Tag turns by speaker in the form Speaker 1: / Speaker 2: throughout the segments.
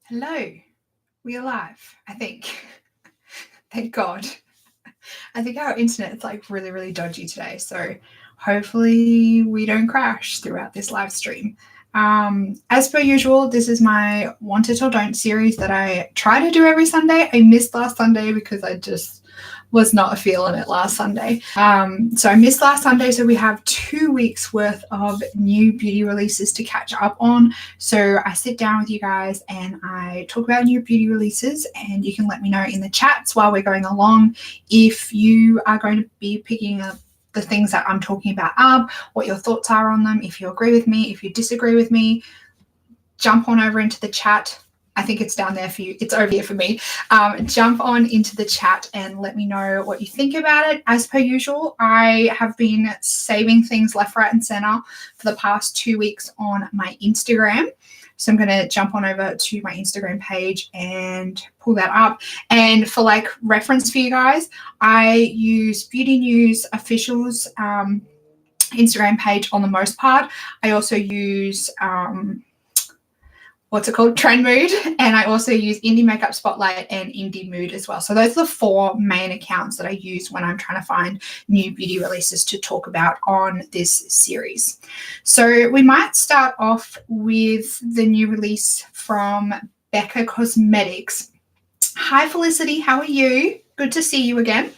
Speaker 1: Hello, we are live, I think. Thank God. I think our internet's like really dodgy today, so hopefully we don't crash throughout this live stream. As per usual, this is my Want It or Don't series that I try to do every Sunday. I missed last Sunday because I just was not feeling it last Sunday. So I missed last Sunday, so we have 2 weeks worth of new beauty releases to catch up on. So I sit down with you guys and I talk about new beauty releases, and you can let me know in the chats while we're going along if you are going to be picking up the things that I'm talking about up, what your thoughts are on them, if you agree with me, if you disagree with me. Jump on over into the chat. I think it's down there for you. It's over here for me. Jump on into the chat and let me know what you think about it. As per usual, I have been saving things left, right, and center for the past 2 weeks on my Instagram. So I'm going to jump on over to my Instagram page and pull that up. And for like reference for you guys, I use Beauty News Official's Instagram page on the most part. I also use Trend Mood, and I also use Indie Makeup Spotlight and Indie Mood as well. So those are the 4 main accounts that I use when I'm trying to find new beauty releases to talk about on this series. So we might start off with the new release from Becca Cosmetics. Hi Felicity, how are you? Good to see you again.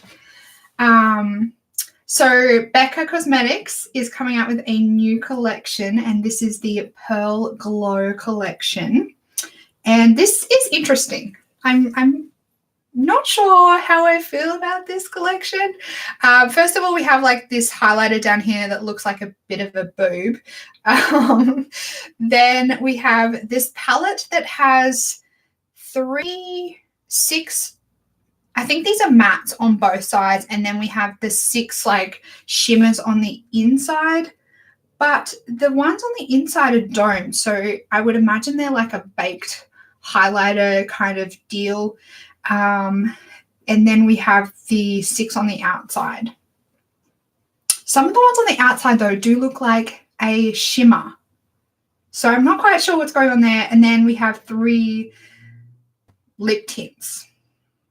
Speaker 1: So Becca Cosmetics is coming out with a new collection, and this is the Pearl Glow collection. And this is interesting. I'm not sure how I feel about this collection. First of all, we have like this highlighter down here that looks like a bit of a boob. Then we have this palette that has 6, I think these are mattes on both sides, and then we have the 6 like shimmers on the inside, but the ones on the inside are domed, so I would imagine they're like a baked highlighter kind of deal. And then we have the 6 on the outside. Some of the ones on the outside though do look like a shimmer, so I'm not quite sure what's going on there. And then we have 3 lip tints.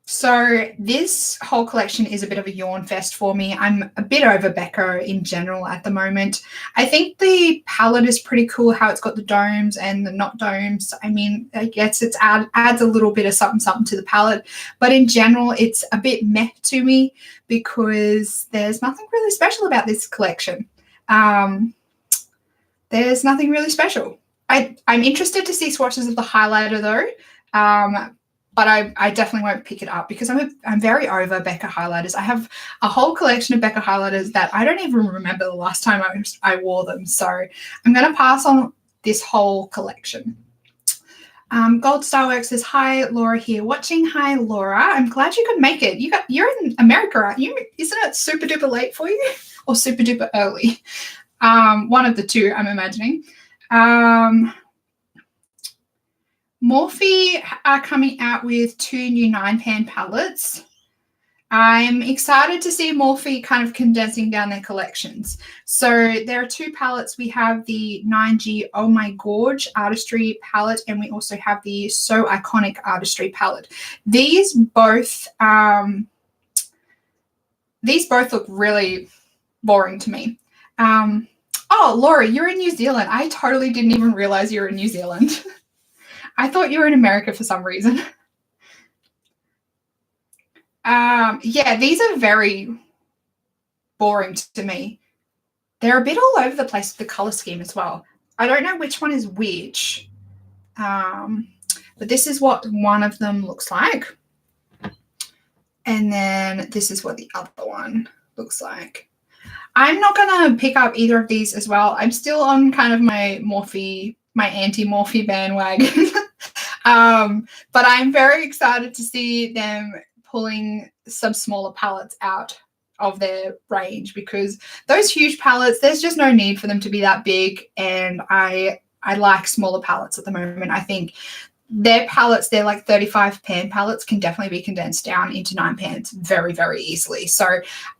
Speaker 1: So this whole collection is a bit of a yawn fest for me. I'm a bit over Becca in general at the moment. I think the palette is pretty cool, how it's got the domes and the not domes. I mean, I guess it adds a little bit of something to the palette. But in general, it's a bit meh to me because there's nothing really special about this collection. There's nothing really special. I'm interested to see swatches of the highlighter though. But I definitely won't pick it up because I'm very over Becca highlighters. I have a whole collection of Becca highlighters that I don't even remember the last time I wore them. So I'm going to pass on this whole collection. Gold Starworks says, hi, Laura here watching. Hi, Laura. I'm glad you could make it. You're in America, aren't you? Isn't it super duper late for you or super duper early? One of the two, I'm imagining. Morphe are coming out with 2 new 9-pan palettes. I'm excited to see Morphe kind of condensing down their collections. So there are 2 palettes. We have the 9G Oh My Gorge Artistry palette, and we also have the So Iconic Artistry palette. These both look really boring to me. Oh, Laura, you're in New Zealand. I totally didn't even realize you were in New Zealand. I thought you were in America for some reason. Yeah, these are very boring to me. They're a bit all over the place with the color scheme as well. I don't know which one is which, but this is what one of them looks like. And then this is what the other one looks like. I'm not going to pick up either of these as well. I'm still on kind of my anti-Morphe bandwagon. But I'm very excited to see them pulling some smaller palettes out of their range, because those huge palettes, there's just no need for them to be that big. And I like smaller palettes at the moment. I think their palettes, they're like 35 pan palettes, can definitely be condensed down into 9 pans very, very easily. So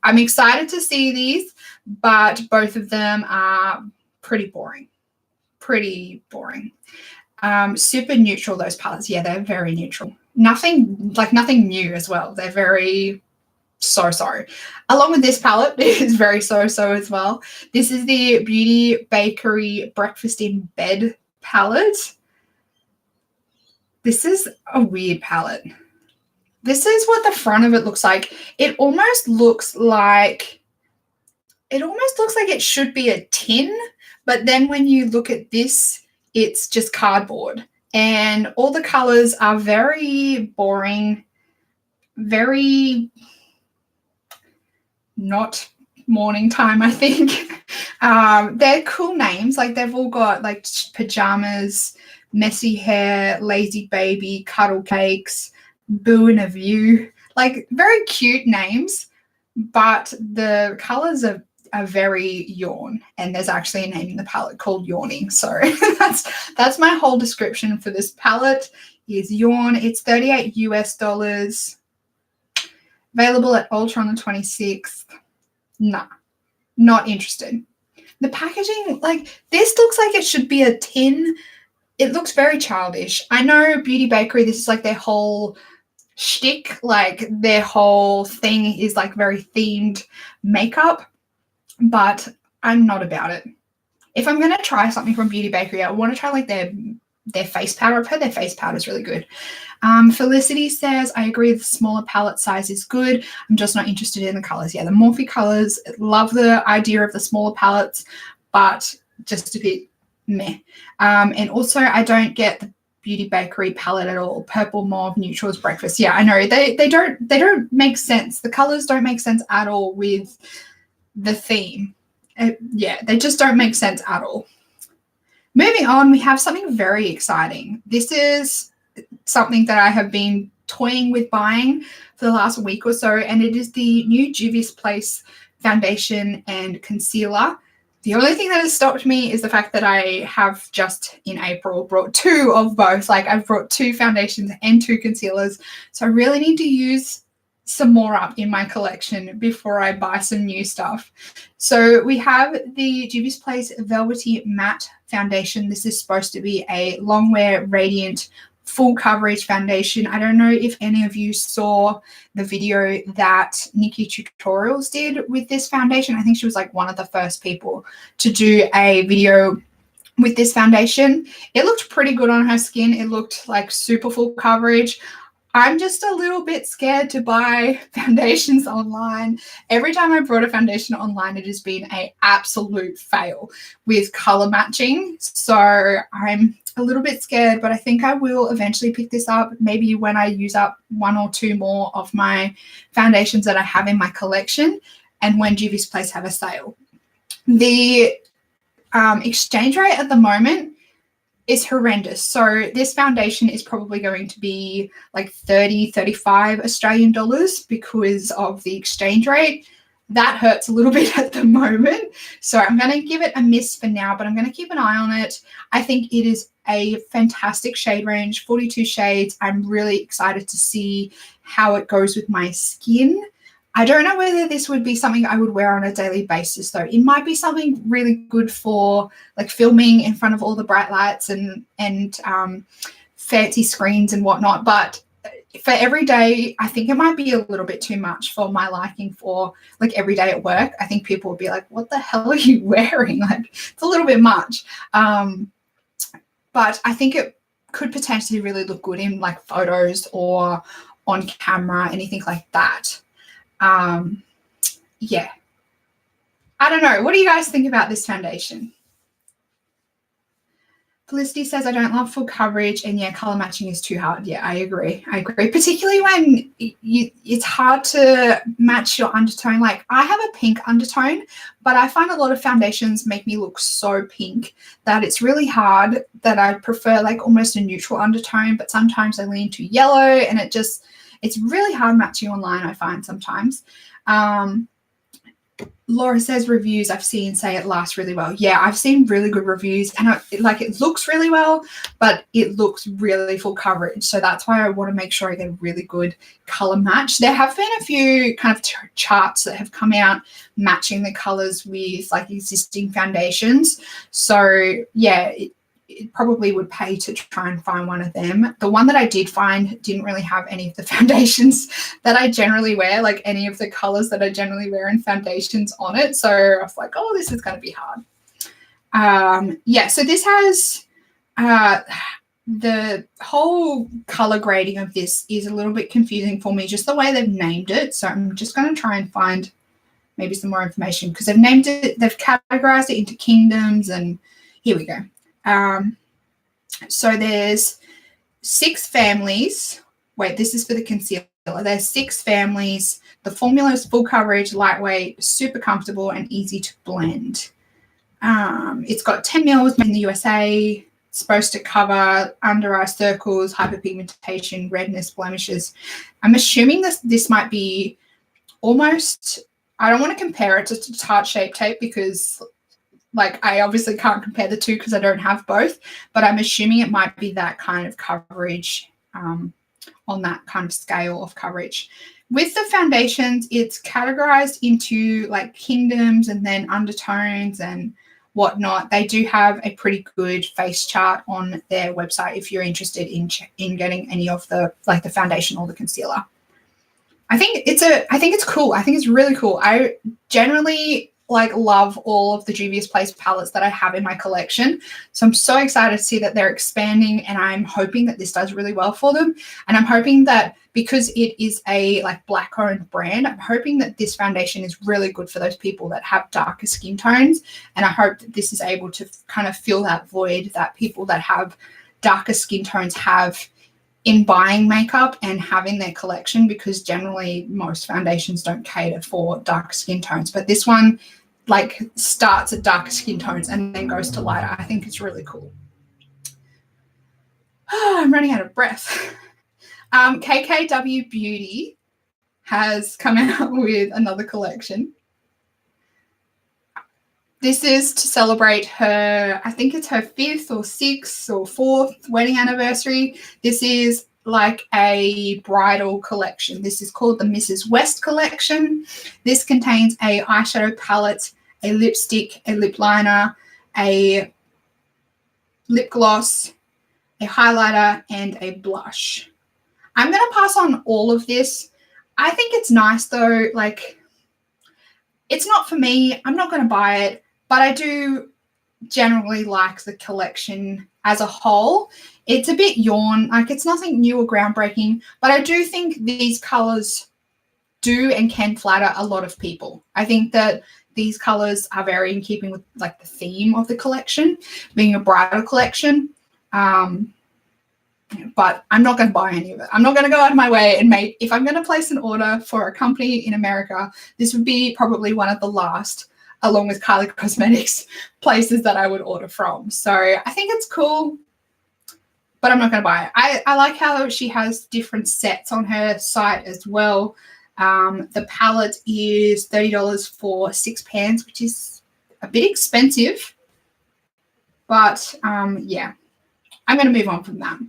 Speaker 1: I'm excited to see these, but both of them are pretty boring. Super neutral, those palettes. Yeah, they're very neutral. Nothing new as well. They're very so. Along with this palette, it is very so as well. This is the Beauty Bakery Breakfast in Bed palette. This is a weird palette. This is what the front of it looks like. It almost looks like it should be a tin, but then when you look at this, it's just cardboard. And all the colors are very boring, very not morning time, I think. They're cool names. Like they've all got like pajamas, messy hair, lazy baby, cuddle cakes, boo in a view. Like very cute names, but the colors are very yawn, and there's actually a name in the palette called Yawning. So that's my whole description for this palette is yawn. It's $38 US. Available at Ultra on the 26th. Nah, not interested. The packaging, like this looks like it should be a tin. It looks very childish. I know Beauty Bakery, this is like their whole shtick, like their whole thing is like very themed makeup, but I'm not about it. If I'm going to try something from Beauty Bakery, I want to try like their face powder. I've heard their face powder is really good. Felicity says, I agree the smaller palette size is good. I'm just not interested in the colors. Yeah, the Morphe colors, love the idea of the smaller palettes, but just a bit meh. And also I don't get the Beauty Bakery palette at all. Purple, mauve, neutrals, breakfast. Yeah, I know. They don't make sense. The colors don't make sense at all with the theme. Yeah, they just don't make sense at all. Moving on, we have something very exciting. This is something that I have been toying with buying for the last week or so, and it is the new Juvia's Place foundation and concealer. The only thing that has stopped me is the fact that I have just in April brought two of both. Like I've brought two foundations and two concealers. So I really need to use some more up in my collection before I buy some new stuff. So we have the Juvia's Place Velvety Matte Foundation. This is supposed to be a long wear, radiant, full coverage foundation. I don't know if any of you saw the video that Nikki Tutorials did with this foundation. I think she was like one of the first people to do a video with this foundation. It looked pretty good on her skin. It looked like super full coverage. I'm just a little bit scared to buy foundations online. Every time I brought a foundation online, it has been an absolute fail with color matching. So I'm a little bit scared, but I think I will eventually pick this up, maybe when I use up one or two more of my foundations that I have in my collection and when Juvia's Place have a sale. The exchange rate at the moment is horrendous. So this foundation is probably going to be like 30, 35 Australian dollars because of the exchange rate. That hurts a little bit at the moment. So I'm going to give it a miss for now, but I'm going to keep an eye on it. I think it is a fantastic shade range, 42 shades. I'm really excited to see how it goes with my skin. I don't know whether this would be something I would wear on a daily basis, though. It might be something really good for like filming in front of all the bright lights and fancy screens and whatnot. But for every day, I think it might be a little bit too much for my liking for like every day at work. I think people would be like, what the hell are you wearing? Like it's a little bit much. But I think it could potentially really look good in like photos or on camera, anything like that. Yeah, I don't know. What do you guys think about this foundation? Felicity says, I don't love full coverage, and yeah, color matching is too hard. Yeah, I agree, particularly when it's hard to match your undertone. Like I have a pink undertone, but I find a lot of foundations make me look so pink that it's really hard, that I prefer like almost a neutral undertone, but sometimes I lean to yellow, and it's really hard matching online, I find sometimes. Laura says reviews I've seen say it lasts really well. Yeah, I've seen really good reviews, and it looks really well, but it looks really full coverage. So that's why I want to make sure I get a really good color match. There have been a few kind of charts that have come out matching the colors with like existing foundations. So yeah, it probably would pay to try and find one of them. The one that I did find didn't really have any of the foundations that I generally wear, like any of the colors that I generally wear in foundations on it. So I was like, oh, this is going to be hard. Yeah, so this has the whole color grading of this is a little bit confusing for me, just the way they've named it. So I'm just going to try and find maybe some more information, because they've named it, they've categorized it into kingdoms, and here we go. So there's 6 families. Wait, this is for the concealer. There's 6 families. The formula is full coverage, lightweight, super comfortable, and easy to blend. It's got 10 mils made in the USA. It's supposed to cover under eye circles, hyperpigmentation, redness, blemishes. I'm assuming this might be almost, I don't want to compare it to Tarte Shape Tape, because like I obviously can't compare the two because I don't have both, but I'm assuming it might be that kind of coverage, on that kind of scale of coverage. With the foundations, it's categorized into like kingdoms and then undertones and whatnot. They do have a pretty good face chart on their website if you're interested in getting any of the, like the foundation or the concealer. I think it's cool. I think it's really cool. I generally like love all of the Juvia's Place palettes that I have in my collection. So I'm so excited to see that they're expanding, and I'm hoping that this does really well for them. And I'm hoping that because it is a like black owned brand, I'm hoping that this foundation is really good for those people that have darker skin tones. And I hope that this is able to kind of fill that void that people that have darker skin tones have in buying makeup and having their collection, because generally most foundations don't cater for dark skin tones. But this one like starts at darker skin tones and then goes to lighter. I think it's really cool. I'm running out of breath. KKW Beauty has come out with another collection. This is to celebrate her, I think it's her 5th or 6th or 4th wedding anniversary. This is like a bridal collection. This is called the Mrs. West collection. This contains a eyeshadow palette, a lipstick, a lip liner, a lip gloss, a highlighter, and a blush. I'm going to pass on all of this. I think it's nice though. Like, it's not for me. I'm not going to buy it. But I do generally like the collection as a whole. It's a bit yawn, like it's nothing new or groundbreaking, but I do think these colors do and can flatter a lot of people. I think that these colors are very in keeping with like the theme of the collection, being a bridal collection. But I'm not going to buy any of it. I'm not going to go out of my way and make, if I'm going to place an order for a company in America, this would be probably one of the last, along with Kylie Cosmetics, places that I would order from. So I think it's cool, but I'm not going to buy it. I like how she has different sets on her site as well. The palette is $30 for 6 pans, which is a bit expensive. But yeah, I'm going to move on from that.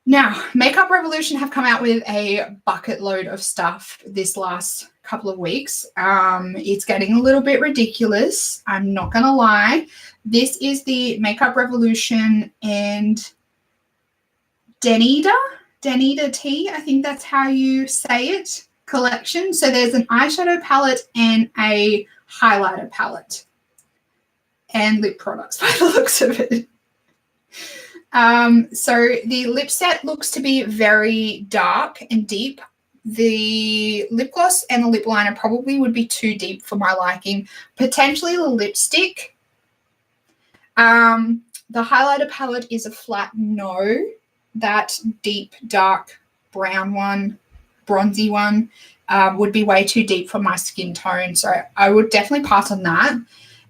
Speaker 1: Now, Makeup Revolution have come out with a bucket load of stuff this last couple of weeks. It's getting a little bit ridiculous. I'm not going to lie. This is the Makeup Revolution and Danita Tea, I think that's how you say it, collection. So there's an eyeshadow palette and a highlighter palette and lip products by the looks of it. So the lip set looks to be very dark and deep. The lip gloss and the lip liner probably would be too deep for my liking. Potentially the lipstick. The highlighter palette is a flat no. That deep, dark brown one, bronzy one, would be way too deep for my skin tone. So I would definitely pass on that.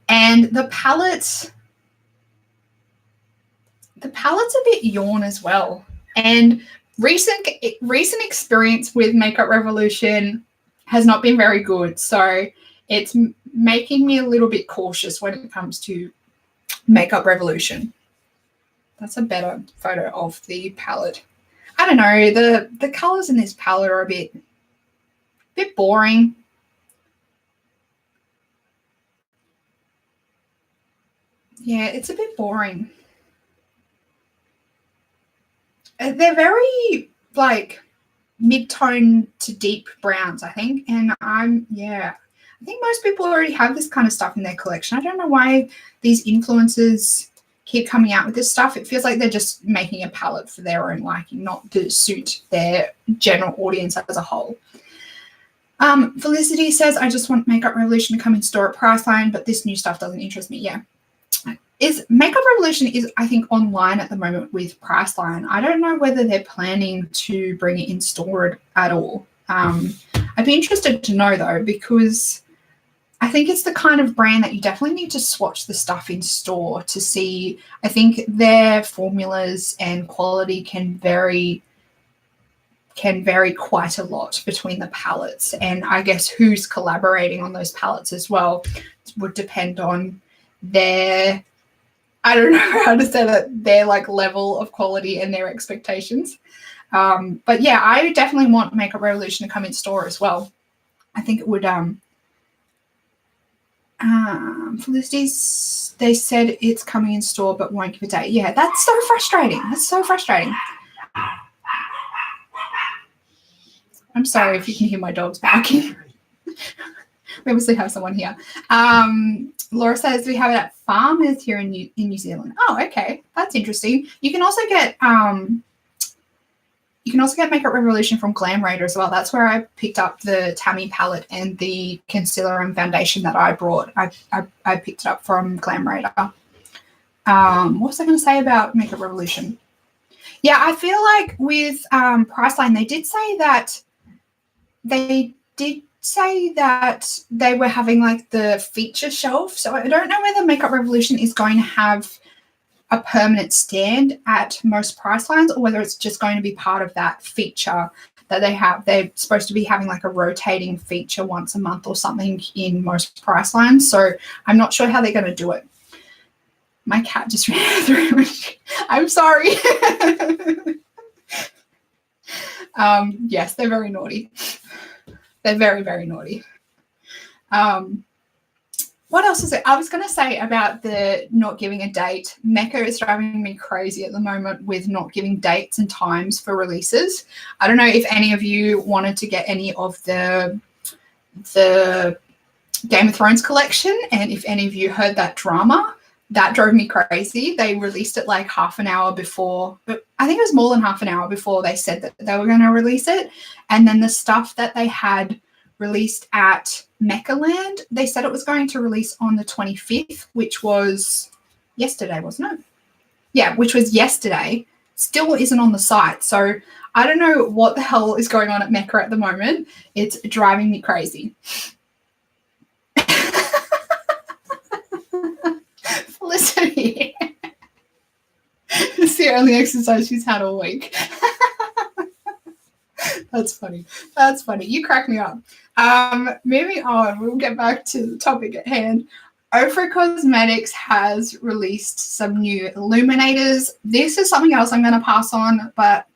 Speaker 1: And the palette's a bit yawn as well. And recent experience with Makeup Revolution has not been very good. So it's making me a little bit cautious when it comes to Makeup Revolution. That's a better photo of the palette. I don't know. The colors in this palette are a bit boring. Yeah, it's a bit boring. They're very like mid-tone to deep browns, I think. And I think most people already have this kind of stuff in their collection. I don't know why these influencers keep coming out with this stuff. It feels like they're just making a palette for their own liking, not to suit their general audience as a whole. Felicity says, I just want Makeup Revolution to come in store at Priceline, but this new stuff doesn't interest me. Yeah. Makeup Revolution is, I think, online at the moment with Priceline. I don't know whether they're planning to bring it in store at all. I'd be interested to know, though, because I think it's the kind of brand that you definitely need to swatch the stuff in store to see. I think their formulas and quality can vary quite a lot between the palettes. And I guess who's collaborating on those palettes as well would depend on their, I don't know how to say that, their like level of quality and their expectations. But yeah, I definitely want Makeup Revolution to come in store as well. I think it would. Felicity's, they said it's coming in store but won't give a date. Yeah, that's so frustrating. That's so frustrating. I'm sorry if you can hear my dogs barking. We obviously have someone here. Laura says we have it at Farmers here in New Zealand. Oh, okay, that's interesting. You can also get Makeup Revolution from Glam Raider as well. That's where I picked up the Tammy palette and the concealer and foundation that I brought. I picked it up from Glam Raider. What was I going to say about Makeup Revolution? Yeah, I feel like with Priceline, they did say that they were having like the feature shelf. So I don't know whether Makeup Revolution is going to have a permanent stand at most Pricelines or whether it's just going to be part of that feature that they have. They're supposed to be having like a rotating feature once a month or something in most Pricelines. So I'm not sure how they're going to do it. My cat just ran through. I'm sorry. Yes, they're very naughty. They're very, very naughty. What else is it? I was going to say about the not giving a date. Mecca is driving me crazy at the moment with not giving dates and times for releases. I don't know if any of you wanted to get any of the Game of Thrones collection, and if any of you heard that drama. That drove me crazy. They released it like half an hour before, but I think it was more than half an hour before they said that they were going to release it. And then the stuff that they had released at Meccaland, they said it was going to release on the 25th, which was yesterday, wasn't it? Yeah, which was yesterday. Still isn't on the site. So I don't know what the hell is going on at Mecca at the moment. It's driving me crazy. Felicity. It's the only exercise she's had all week. That's funny. That's funny. You crack me up. Moving on, we'll get back to the topic at hand. Ofra Cosmetics has released some new illuminators. This is something else I'm going to pass on, but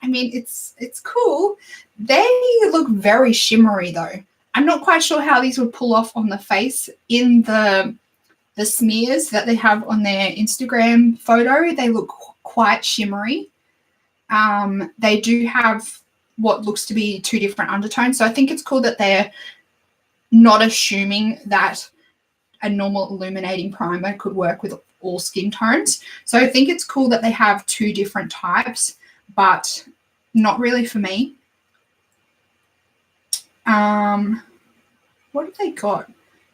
Speaker 1: I mean, it's cool. They look very shimmery though. I'm not quite sure how these would pull off on the face in the smears that they have on their Instagram photo. They look quite shimmery. They do have what looks to be two different undertones. So I think it's cool that they're not assuming that a normal illuminating primer could work with all skin tones. So I think it's cool that they have two different types, but not really for me. What have they got?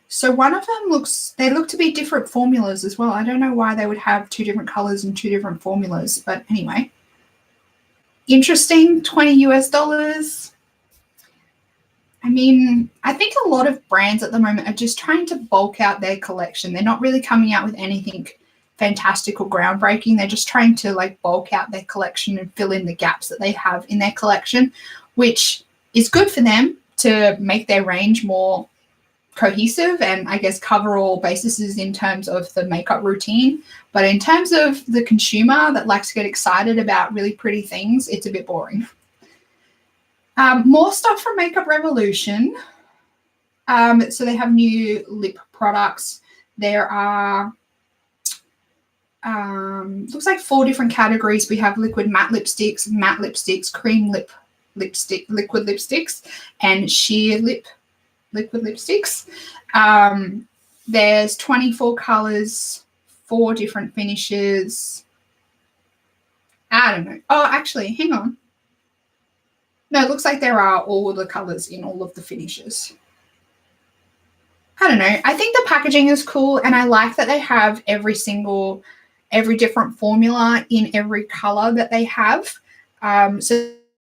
Speaker 1: So one of them they look to be different formulas as well. I don't know why they would have two different colors and two different formulas, but anyway. Interesting, $20 US. I mean, I think a lot of brands at the moment are just trying to bulk out their collection. They're not really coming out with anything fantastic or groundbreaking. They're just trying to like bulk out their collection and fill in the gaps that they have in their collection, which is good for them to make their range more cohesive and I guess cover all bases in terms of the makeup routine. But in terms of the consumer that likes to get excited about really pretty things, it's a bit boring. More stuff from Makeup Revolution. So they have new lip products. There are looks like 4 different categories. We have liquid matte lipsticks, cream lipstick, liquid lipsticks, and sheer liquid lipsticks. There's 24 colors, 4 different finishes. I don't know. Oh, actually, hang on. No, it looks like there are all the colors in all of the finishes. I don't know. I think the packaging is cool, and I like that they have every different formula in every color that they have. So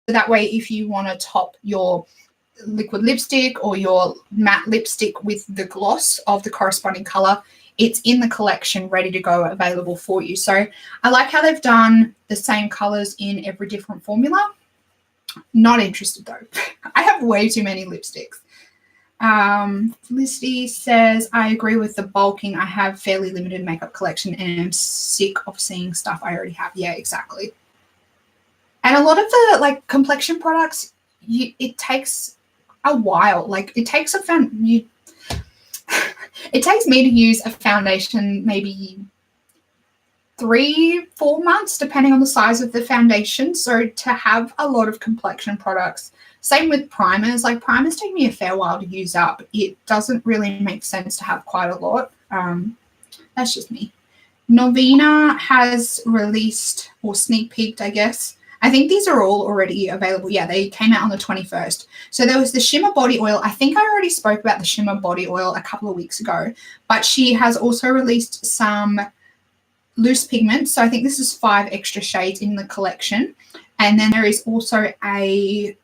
Speaker 1: that way, if you want to top your liquid lipstick or your matte lipstick with the gloss of the corresponding color, it's in the collection ready to go, available for you. So I like how they've done the same colors in every different formula. Not interested though. I have way too many lipsticks. Felicity says, I agree with the bulking. I have fairly limited makeup collection and I'm sick of seeing stuff I already have. Yeah, exactly. And a lot of the like complexion products, it takes a while. Like it takes it takes me to use a foundation maybe 3-4 months, depending on the size of the foundation. So to have a lot of complexion products, same with primers. Like primers take me a fair while to use up. It doesn't really make sense to have quite a lot. That's just me. Novena has released, or sneak peeked, I guess. I think these are all already available. Yeah, they came out on the 21st. So there was the shimmer body oil. I think I already spoke about the shimmer body oil a couple of weeks ago, but she has also released some loose pigments. So I think this is 5 extra shades in the collection. And then there is also a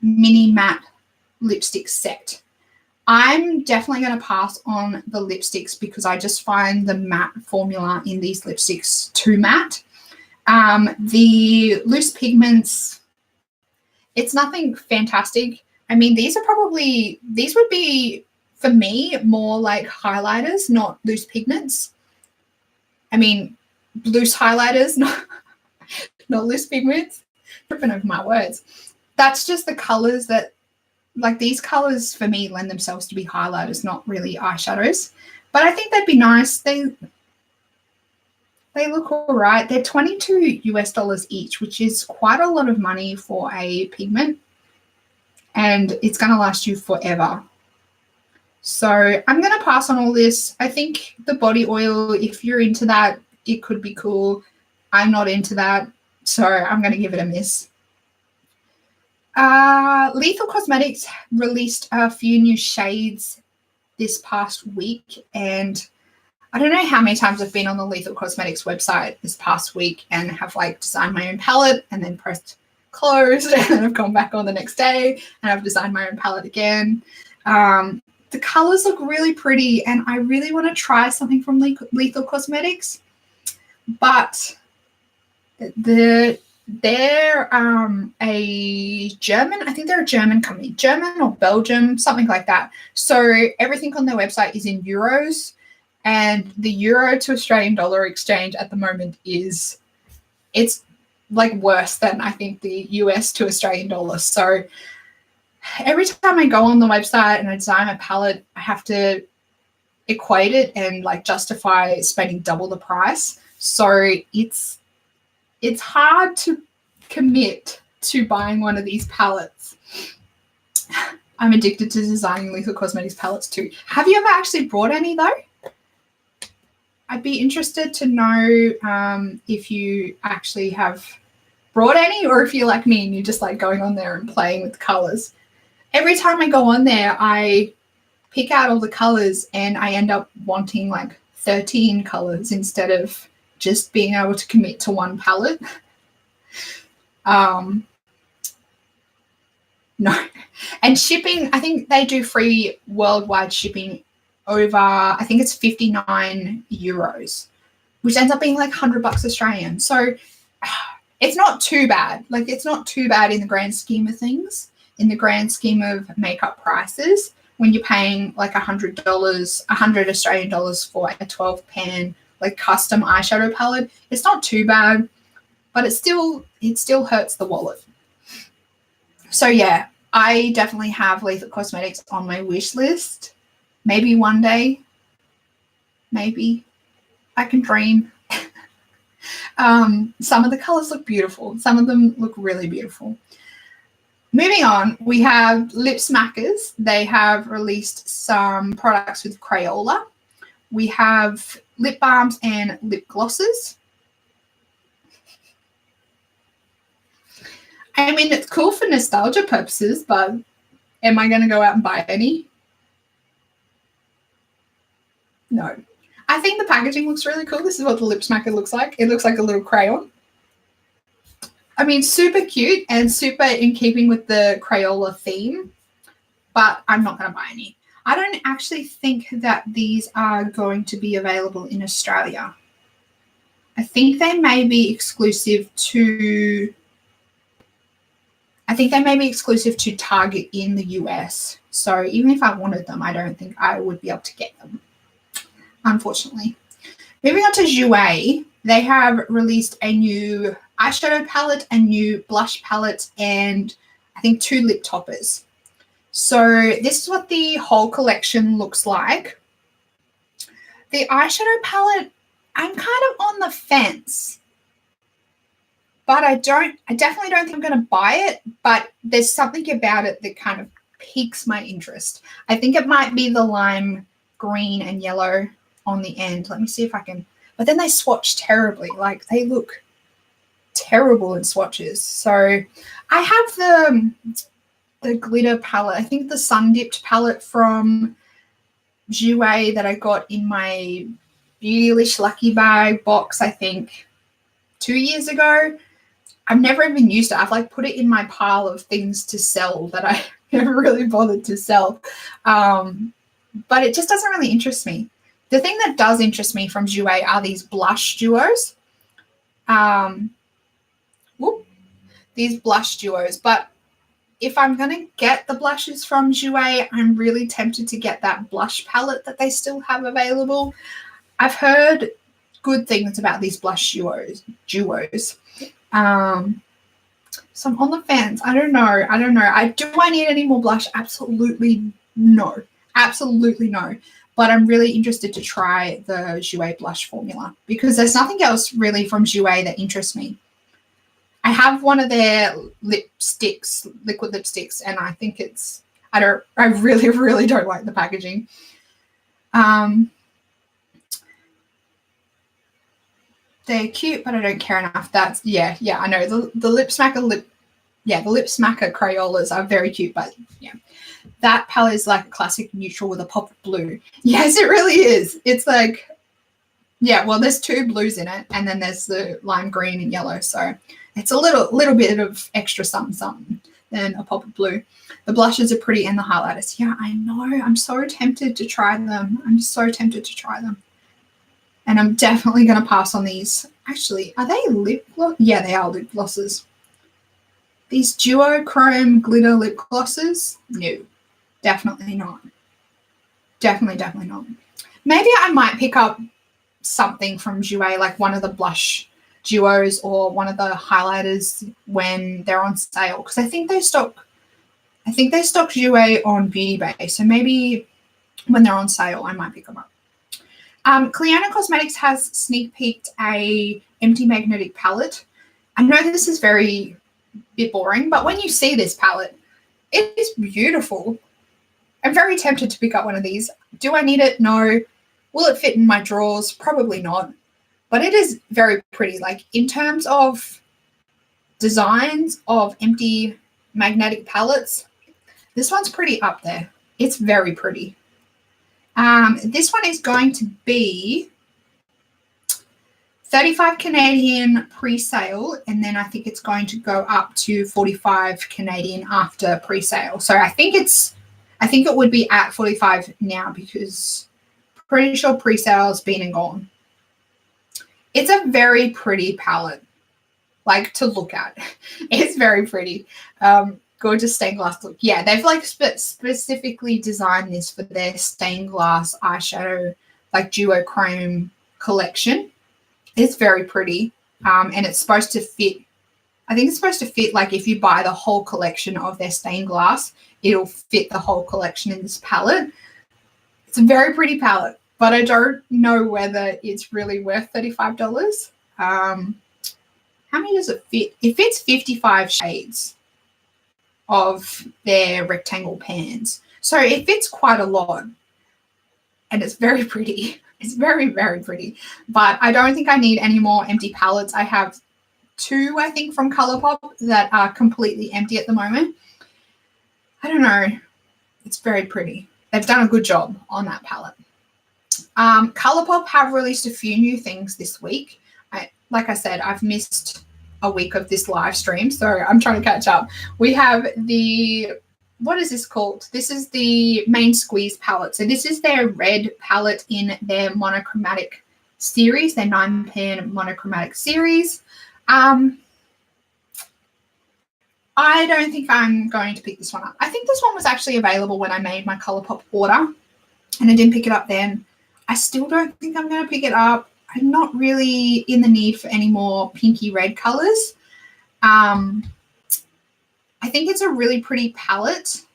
Speaker 1: mini matte lipstick set. I'm definitely going to pass on the lipsticks because I just find the matte formula in these lipsticks too matte. The loose pigments, it's nothing fantastic. I mean, these would be, for me, more like highlighters, not loose pigments. I mean, loose highlighters, not loose pigments. Tripping over my words. That's just the colors that, like these colors for me lend themselves to be highlighters, not really eyeshadows. But I think they'd be nice. They look all right. They're $22 each, which is quite a lot of money for a pigment. And it's going to last you forever. So I'm going to pass on all this. I think the body oil, if you're into that, it could be cool. I'm not into that, so I'm going to give it a miss. Lethal Cosmetics released a few new shades this past week, and I don't know how many times I've been on the Lethal Cosmetics website this past week and have like designed my own palette and then pressed close and then I've gone back on the next day and I've designed my own palette again. The colors look really pretty and I really want to try something from Lethal Cosmetics, but they're a German, I think they're a German company, German or Belgium, something like that. So everything on their website is in euros, and the euro to Australian dollar exchange at the moment it's like worse than I think the US to Australian dollar. So every time I go on the website and I design a palette, I have to equate it and like justify spending double the price. So it's hard to commit to buying one of these palettes. I'm addicted to designing Lethal Cosmetics palettes too. Have you ever actually bought any though? I'd be interested to know if you actually have brought any, or if you're like me and you're just like going on there and playing with colors. Every time I go on there, I pick out all the colors and I end up wanting like 13 colors instead of just being able to commit to one palette. No. And shipping, I think they do free worldwide shipping over, I think it's 59 euros, which ends up being like $100 Australian. So it's not too bad. Like it's not too bad in the grand scheme of things, in the grand scheme of makeup prices, when you're paying like $100 Australian dollars for a 12 pan like custom eyeshadow palette. It's not too bad, but it still hurts the wallet. So yeah, I definitely have Lethal Cosmetics on my wish list. Maybe one day, maybe I can dream. Some of the colors look beautiful. Some of them look really beautiful. Moving on, we have Lip Smackers. They have released some products with Crayola. We have lip balms and lip glosses. I mean, it's cool for nostalgia purposes, but am I going to go out and buy any? No. I think the packaging looks really cool. This is what the Lip Smacker looks like. It looks like a little crayon. I mean, super cute and super in keeping with the Crayola theme, but I'm not going to buy any. I don't actually think that these are going to be available in Australia. I think they may be exclusive to Target in the US. So even if I wanted them, I don't think I would be able to get them, unfortunately. Moving on to Jouer, they have released a new eyeshadow palette, a new blush palette, and I think 2 lip toppers. So this is what the whole collection looks like. The eyeshadow palette, I'm kind of on the fence, but I definitely don't think I'm going to buy it, but there's something about it that kind of piques my interest. I think it might be the lime green and yellow on the end. Let me see if I can, but then they swatch terribly. Like, they look terrible in swatches. So I have the glitter palette. I think the sun dipped palette from Jouer that I got in my Beautylish Lucky Bag box, I think 2 years ago. I've never even used it. I've like put it in my pile of things to sell that I never really bothered to sell. But it just doesn't really interest me. The thing that does interest me from Jouer are these blush duos. These blush duos. But if I'm going to get the blushes from Jouer, I'm really tempted to get that blush palette that they still have available. I've heard good things about these blush duos. So I'm on the fence. I don't know. Do I need any more blush? Absolutely no. Absolutely no. But I'm really interested to try the Jouer blush formula because there's nothing else really from Jouer that interests me. I have one of their lipsticks, liquid lipsticks, and I think I really, really don't like the packaging. They're cute, but I don't care enough. Yeah, I know. The Lip Smacker the Lip Smacker Crayolas are very cute, but yeah. That palette is like a classic neutral with a pop of blue. Yes, it really is. It's like, yeah, well, there's 2 blues in it, and then there's the lime green and yellow. So it's a little bit of extra something than a pop of blue. The blushes are pretty and the highlighters. Yeah, I know. I'm so tempted to try them. And I'm definitely going to pass on these. Actually, are they lip gloss? Yeah, they are lip glosses. These duochrome glitter lip glosses? No, definitely not. Definitely not. Maybe I might pick up something from Jouer, like one of the blush duos or one of the highlighters when they're on sale, because I think they stock Jouer on Beauty Bay. So maybe when they're on sale, I might pick them up. Cliona Cosmetics has sneak peeked a empty magnetic palette. I know this is very bit boring, but when you see this palette, it is beautiful. I'm very tempted to pick up one of these. Do I need it? No. Will it fit in my drawers? Probably not. But it is very pretty. Like, in terms of designs of empty magnetic palettes, this one's pretty up there. It's very pretty. This one is going to be 35 Canadian pre-sale, and then I think it's going to go up to 45 Canadian after pre-sale. So I think it would be at 45 now because pretty sure pre-sale's been and gone. It's a very pretty palette, like, to look at. It's very pretty. Gorgeous stained glass look. Yeah, they've like specifically designed this for their stained glass eyeshadow, like duochrome collection. It's very pretty, and it's supposed to fit. I think it's supposed to fit, like, if you buy the whole collection of their stained glass, it'll fit the whole collection in this palette. It's a very pretty palette, but I don't know whether it's really worth $35. how many does it fit? It fits 55 shades of their rectangle pans. So it fits quite a lot. And it's very pretty. It's very, very pretty. But I don't think I need any more empty palettes. I have 2, I think, from Colourpop that are completely empty at the moment. I don't know. It's very pretty. They've done a good job on that palette. Colourpop have released a few new things this week. Like I said, I've missed a week of this live stream, so I'm trying to catch up. We have what is this called? This is the Main Squeeze palette. So this is their red palette in their monochromatic series, their 9-pan monochromatic series. I don't think I'm going to pick this one up. I think this one was actually available when I made my Colourpop order, and I didn't pick it up then. I still don't think I'm going to pick it up. I'm not really in the need for any more pinky red colors. I think it's a really pretty palette,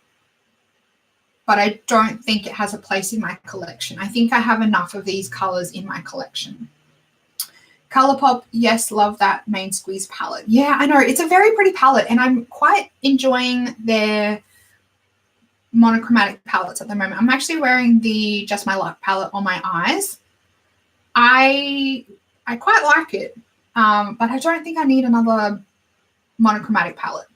Speaker 1: but I don't think it has a place in my collection. I think I have enough of these colors in my collection. Colourpop, yes, love that Main Squeeze palette. Yeah, I know. It's a very pretty palette, and I'm quite enjoying their monochromatic palettes at the moment. I'm actually wearing the Just My Luck palette on my eyes. I quite like it, but I don't think I need another monochromatic palette.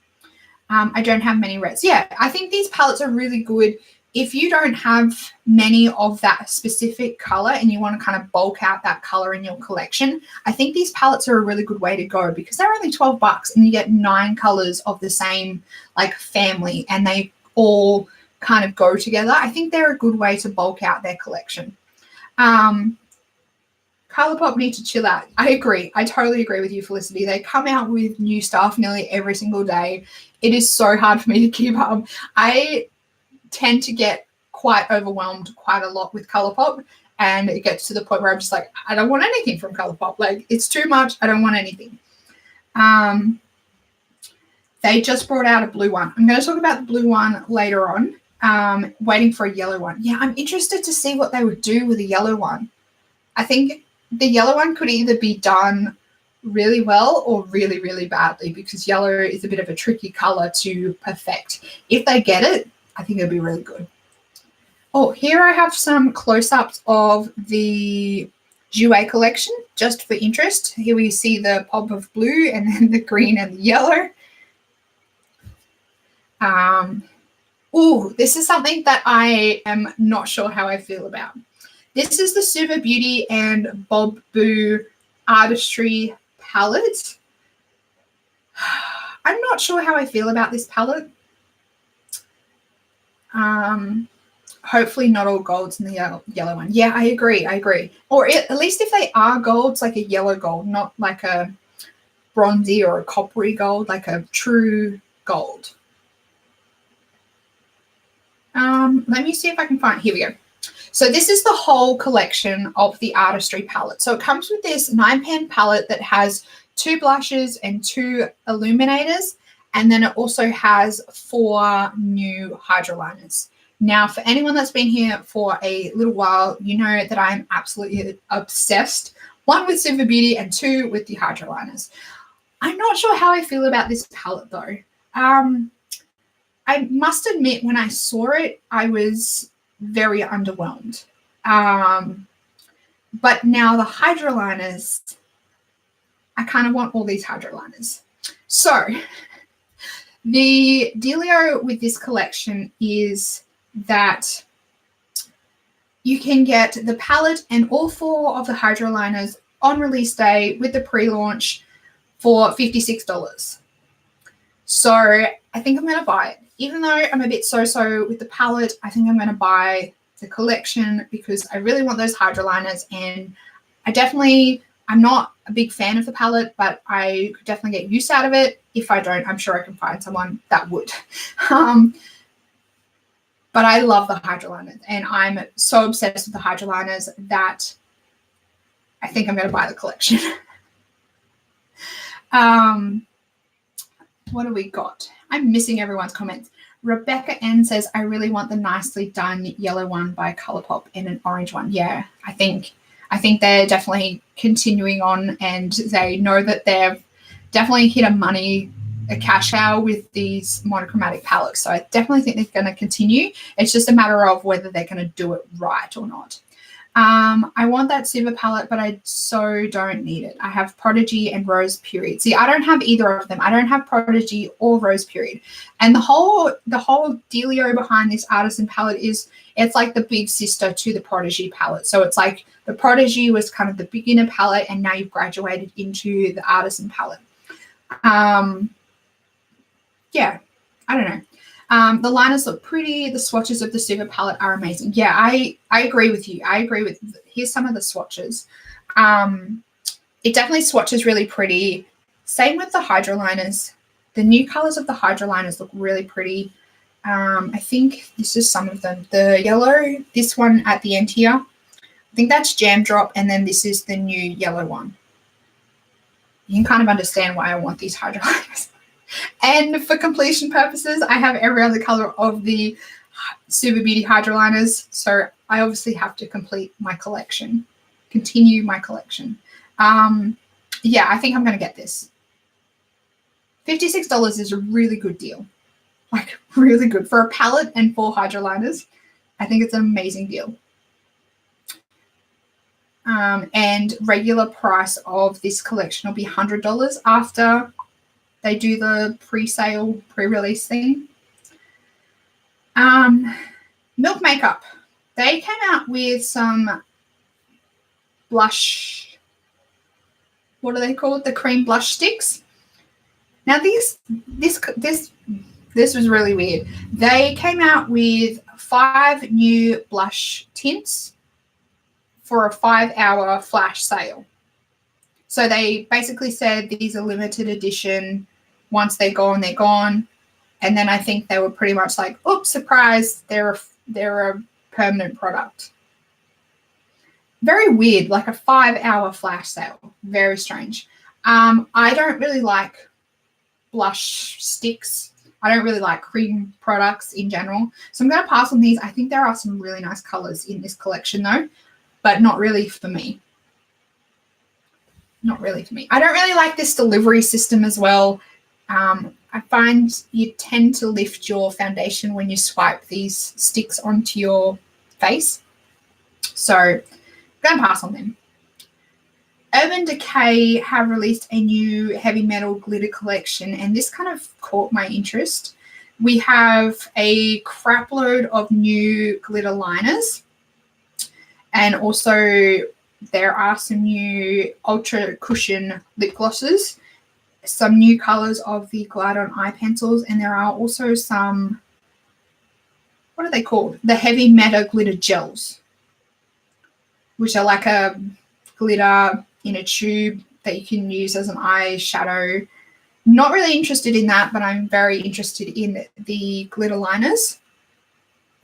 Speaker 1: I don't have many reds. Yeah, I think these palettes are really good if you don't have many of that specific color and you want to kind of bulk out that color in your collection. I think these palettes are a really good way to go because they're only $12 and you get 9 colors of the same like family and they all kind of go together. I think they're a good way to bulk out their collection. Colourpop need to chill out. I agree. I totally agree with you, Felicity. They come out with new stuff nearly every single day. It is so hard for me to keep up. I tend to get quite overwhelmed quite a lot with Colourpop, and it gets to the point where I'm just like, I don't want anything from Colourpop. Like, it's too much. I don't want anything. They just brought out a blue one. I'm going to talk about the blue one later on. Waiting for a yellow one. Yeah, I'm interested to see what they would do with a yellow one. I think the yellow one could either be done really well or really, really badly because yellow is a bit of a tricky color to perfect. If they get it, I think it'll be really good. Oh, here I have some close-ups of the Jouer collection just for interest. Here we see the pop of blue and then the green and the yellow. Oh, this is something that I am not sure how I feel about. This is the Super Beauty and Bob Boo Artistry palette. I'm not sure how I feel about this palette. Hopefully not all golds in the yellow one. Yeah, I agree. Or at least if they are golds, like a yellow gold, not like a bronzy or a coppery gold, like a true gold. Let me see if I can find, here we go. So this is the whole collection of the Artistry palette. So it comes with this 9-pan palette that has 2 blushes and 2 illuminators. And then it also has 4 new hydroliners. Now, for anyone that's been here for a little while, you know that I'm absolutely obsessed. 1 with Super Beauty and 2 with the hydroliners. I'm not sure how I feel about this palette though. I must admit when I saw it, I was very underwhelmed. But now the hydroliners, I kind of want all these hydroliners. So the dealio with this collection is that you can get the palette and all 4 of the hydroliners on release day with the pre-launch for $56. So I think I'm going to buy it. Even though I'm a bit so-so with the palette, I think I'm going to buy the collection because I really want those hydroliners, and I'm not a big fan of the palette, but I could definitely get use out of it. If I don't, I'm sure I can find someone that would. But I love the hydroliners, and I'm so obsessed with the hydroliners that I think I'm going to buy the collection. What do we got? I'm missing everyone's comments. Rebecca N says, I really want the nicely done yellow one by Colourpop and an orange one. Yeah, I think they're definitely continuing on, and they know that they've definitely hit a cash cow with these monochromatic palettes. So I definitely think they're going to continue. It's just a matter of whether they're going to do it right or not. I want that silver palette, but I so don't need it. I have Prodigy and Rose Period. See, I don't have either of them. I don't have Prodigy or Rose Period. And the whole dealio behind this Artisan palette is it's like the big sister to the Prodigy palette. So it's like the Prodigy was kind of the beginner palette, and now you've graduated into the Artisan palette. Yeah, I don't know. The liners look pretty. The swatches of the silver palette are amazing. Yeah, I agree with you. Here's some of the swatches. It definitely swatches really pretty. Same with the hydro liners. The new colors of the hydro liners look really pretty. I think this is some of them. The yellow, this one at the end here, I think that's Jam Drop, and then this is the new yellow one. You can kind of understand why I want these hydro liners. And for completion purposes, I have every other color of the Super Beauty hydro liners. So I obviously have to continue my collection. Yeah, I think I'm going to get this. $56 is a really good deal. Like, really good. For a palette and 4 hydro liners, I think it's an amazing deal. And regular price of this collection will be $100 after they do the pre-sale, pre-release thing. Milk Makeup. They came out with some blush. What are they called? The cream blush sticks. Now this was really weird. They came out with 5 new blush tints for a 5-hour flash sale. So they basically said these are limited edition. Once they're gone, they're gone. And then I think they were pretty much like, oops, surprise, they're a permanent product. Very weird, like a 5-hour flash sale. Very strange. I don't really like blush sticks. I don't really like cream products in general. So I'm going to pass on these. I think there are some really nice colors in this collection though, but not really for me. Not really for me. I don't really like this delivery system as well. I find you tend to lift your foundation when you swipe these sticks onto your face. So I'm going to pass on them. Urban Decay have released a new heavy metal glitter collection, and this kind of caught my interest. We have a crap load of new glitter liners, and also there are some new ultra cushion lip glosses, some new colors of the Glide-On eye pencils, and there are also some, what are they called? The heavy metal glitter gels, which are like a glitter in a tube that you can use as an eyeshadow. Not really interested in that, but I'm very interested in the glitter liners.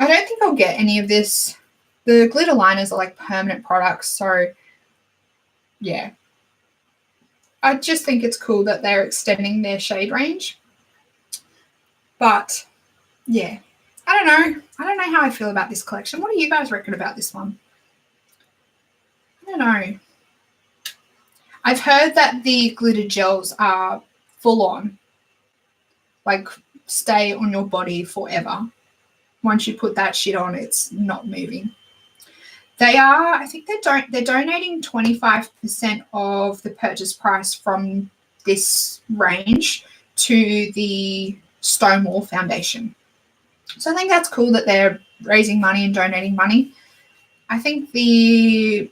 Speaker 1: I don't think I'll get any of this. The glitter liners are like permanent products, so yeah. I just think it's cool that they're extending their shade range. But yeah, I don't know. I don't know how I feel about this collection. What do you guys reckon about this one? I don't know. I've heard that the glitter gels are full on, like stay on your body forever. Once you put that shit on, it's not moving. They are, I think they're donating 25% of the purchase price from this range to the Stonewall Foundation. So I think that's cool that they're raising money and donating money. I think the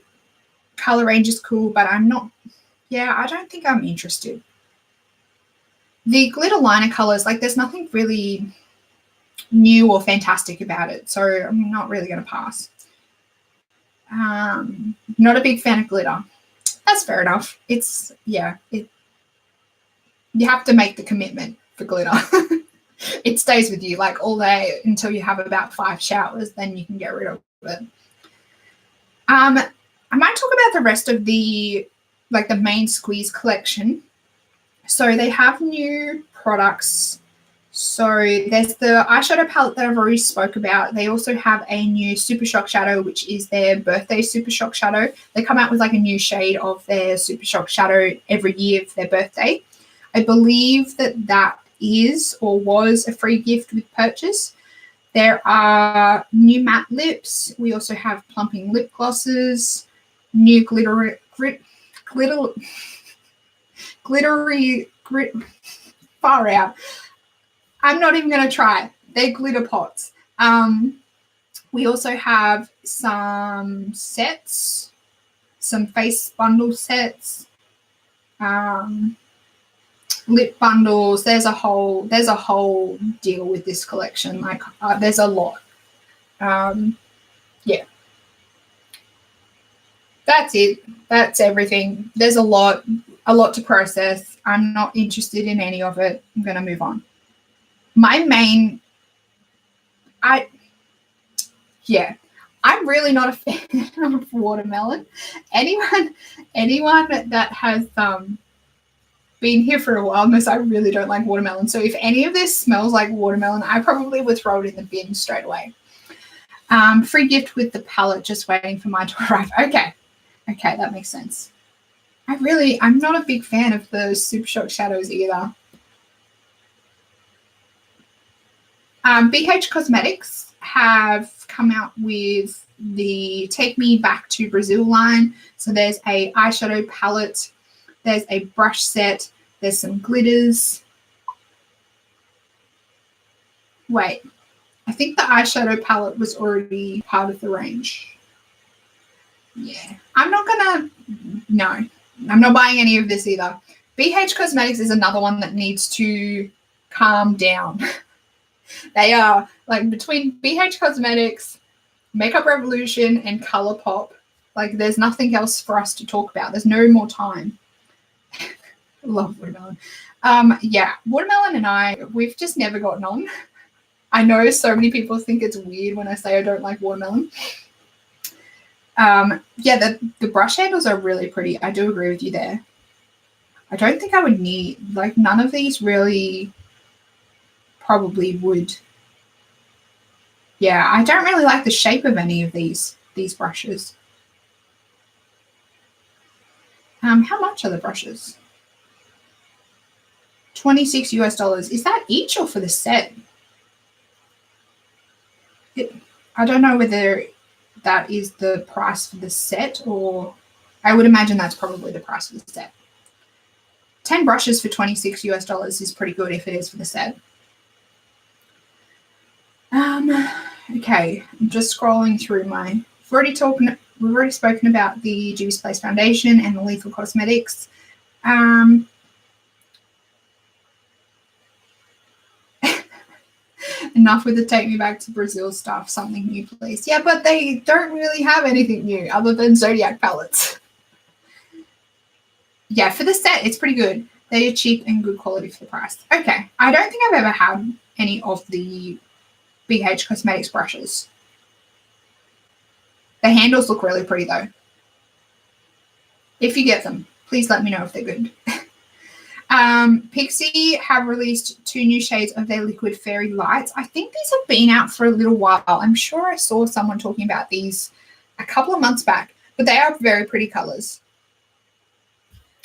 Speaker 1: color range is cool, but I don't think I'm interested. The glitter liner colors, like there's nothing really new or fantastic about it, so I'm not really going to pass. Not a big fan of glitter. That's fair enough. You have to make the commitment for glitter. It stays with you like all day until you have about 5 showers, then you can get rid of it. I might talk about the rest of the main Squeeze collection. So they have new products. So there's the eyeshadow palette that I've already spoke about. They also have a new Super Shock Shadow, which is their birthday Super Shock Shadow. They come out with like a new shade of their Super Shock Shadow every year for their birthday. I believe that is or was a free gift with purchase. There are new matte lips. We also have plumping lip glosses, new glittery, far out. I'm not even going to try. They're glitter pots. We also have some sets, some face bundle sets, lip bundles. There's a whole deal with this collection. Like there's a lot. Yeah. That's it. That's everything. There's a lot to process. I'm not interested in any of it. I'm going to move on. I'm really not a fan of watermelon. Anyone that has been here for a while knows I really don't like watermelon. So if any of this smells like watermelon, I probably would throw it in the bin straight away. Free gift with the palette, just waiting for mine to arrive. Okay, that makes sense. I'm not a big fan of the Super Shock shadows either. BH Cosmetics have come out with the Take Me Back to Brazil line. So there's a eyeshadow palette, there's a brush set, there's some glitters. Wait, I think the eyeshadow palette was already part of the range. Yeah, I'm not buying any of this either. BH Cosmetics is another one that needs to calm down. They are like between BH Cosmetics, Makeup Revolution, and ColourPop. Like there's nothing else for us to talk about. There's no more time. Love watermelon. Watermelon and we've just never gotten on. I know so many people think it's weird when I say I don't like watermelon. The brush handles are really pretty. I do agree with you there. I don't think I would need, like, none of these really probably would. Yeah, I don't really like the shape of any of these brushes. How much are the brushes? $26 US. Is that each or for the set? I don't know whether that is the price for the set, or I would imagine that's probably the price for the set. 10 brushes for $26 US is pretty good if it is for the set. Okay, I'm just scrolling through we've already spoken about the Juvia's Place Foundation and the Lethal Cosmetics. Enough with the Take Me Back to Brazil stuff. Something new, please. Yeah, but they don't really have anything new other than Zodiac palettes. Yeah, for the set, it's pretty good. They are cheap and good quality for the price. Okay, I don't think I've ever had any of the BH Cosmetics brushes. The handles look really pretty though. If you get them, please let me know if they're good. Pixi have released 2 new shades of their liquid fairy lights. I think these have been out for a little while. I'm sure I saw someone talking about these a couple of months back, but they are very pretty colors.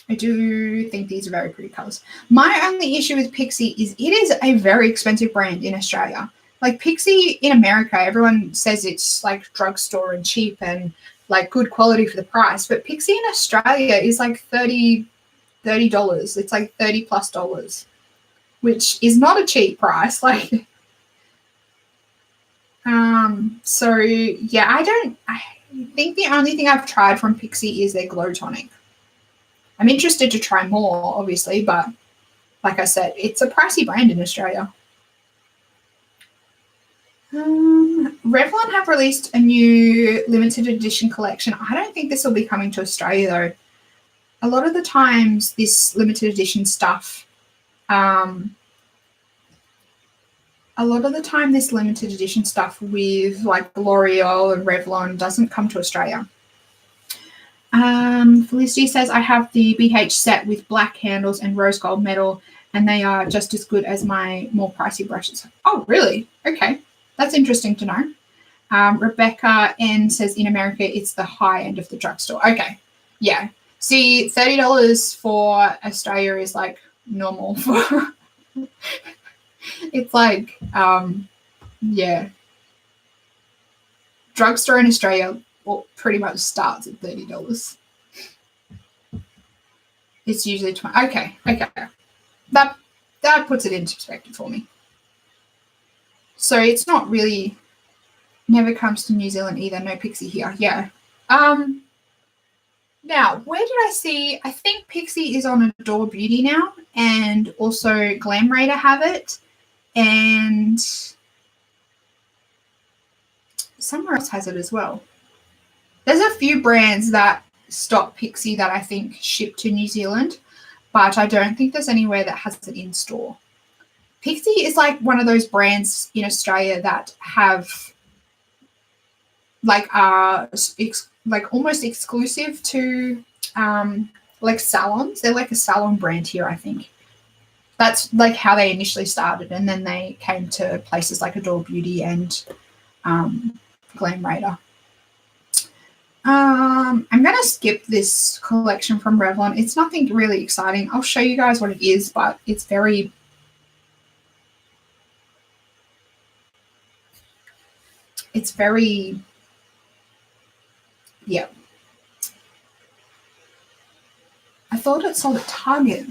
Speaker 1: I do think these are very pretty colors. My only issue with Pixi is it is a very expensive brand in Australia. Like Pixi in America, everyone says it's like drugstore and cheap and like good quality for the price, but Pixi in Australia is like $30. It's like $30+, which is not a cheap price. Like, so yeah, I think the only thing I've tried from Pixi is their Glow Tonic. I'm interested to try more, obviously, but like I said, it's a pricey brand in Australia. Revlon have released a new limited edition collection. I don't think this will be coming to Australia though. A lot of the times this limited edition stuff, with like L'Oreal and Revlon doesn't come to Australia. Felicity says, I have the BH set with black handles and rose gold metal, and they are just as good as my more pricey brushes. Oh, really? Okay. That's interesting to know. Rebecca N says, in America, it's the high end of the drugstore. Okay. Yeah. See, $30 for Australia is like normal for it's like drugstore in Australia pretty much starts at $30. It's usually 20. Okay. That puts it into perspective for me. So it's not really, never comes to New Zealand either. No Pixie here. Yeah. Now, where did I see? I think Pixie is on Adore Beauty now, and also Glam Raider have it, and somewhere else has it as well. There's a few brands that stock Pixie that I think ship to New Zealand, but I don't think there's anywhere that has it in store. Pixie is like one of those brands in Australia that have like almost exclusive to like salons. They're like a salon brand here, I think. That's like how they initially started, and then they came to places like Adore Beauty and Glam Raider. I'm going to skip this collection from Revlon. It's nothing really exciting. I'll show you guys what it is, but it's very... yeah. I thought it sold at Target.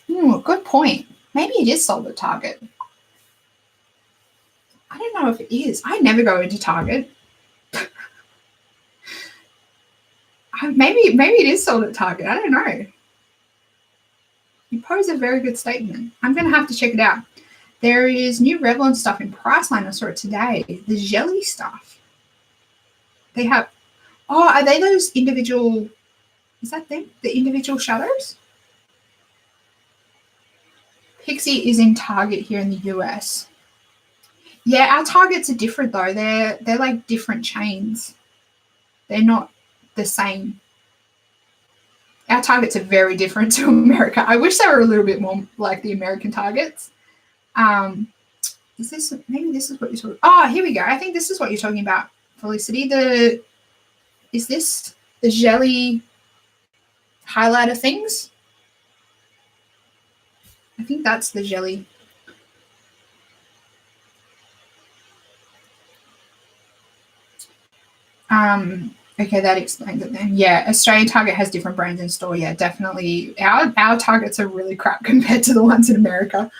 Speaker 1: Good point. Maybe it is sold at Target. I don't know if it is. I never go into Target. Maybe it is sold at Target. I don't know. You pose a very good statement. I'm going to have to check it out. There is new Revlon stuff in Priceline. I saw it today. The jelly stuff. They have... Oh, are they those individual... Is that them? The individual shadows? Pixie is in Target here in the US. Yeah, our Targets are different though. They're like different chains. They're not the same. Our Targets are very different to America. I wish they were a little bit more like the American Targets. Is this... Maybe this is what you're talking... Oh, here we go. I think this is what you're talking about, Felicity. Is this the jelly highlighter things? I think that's the jelly. Okay, that explains it then. Yeah, Australian Target has different brands in store. Yeah, definitely. Our Targets are really crap compared to the ones in America.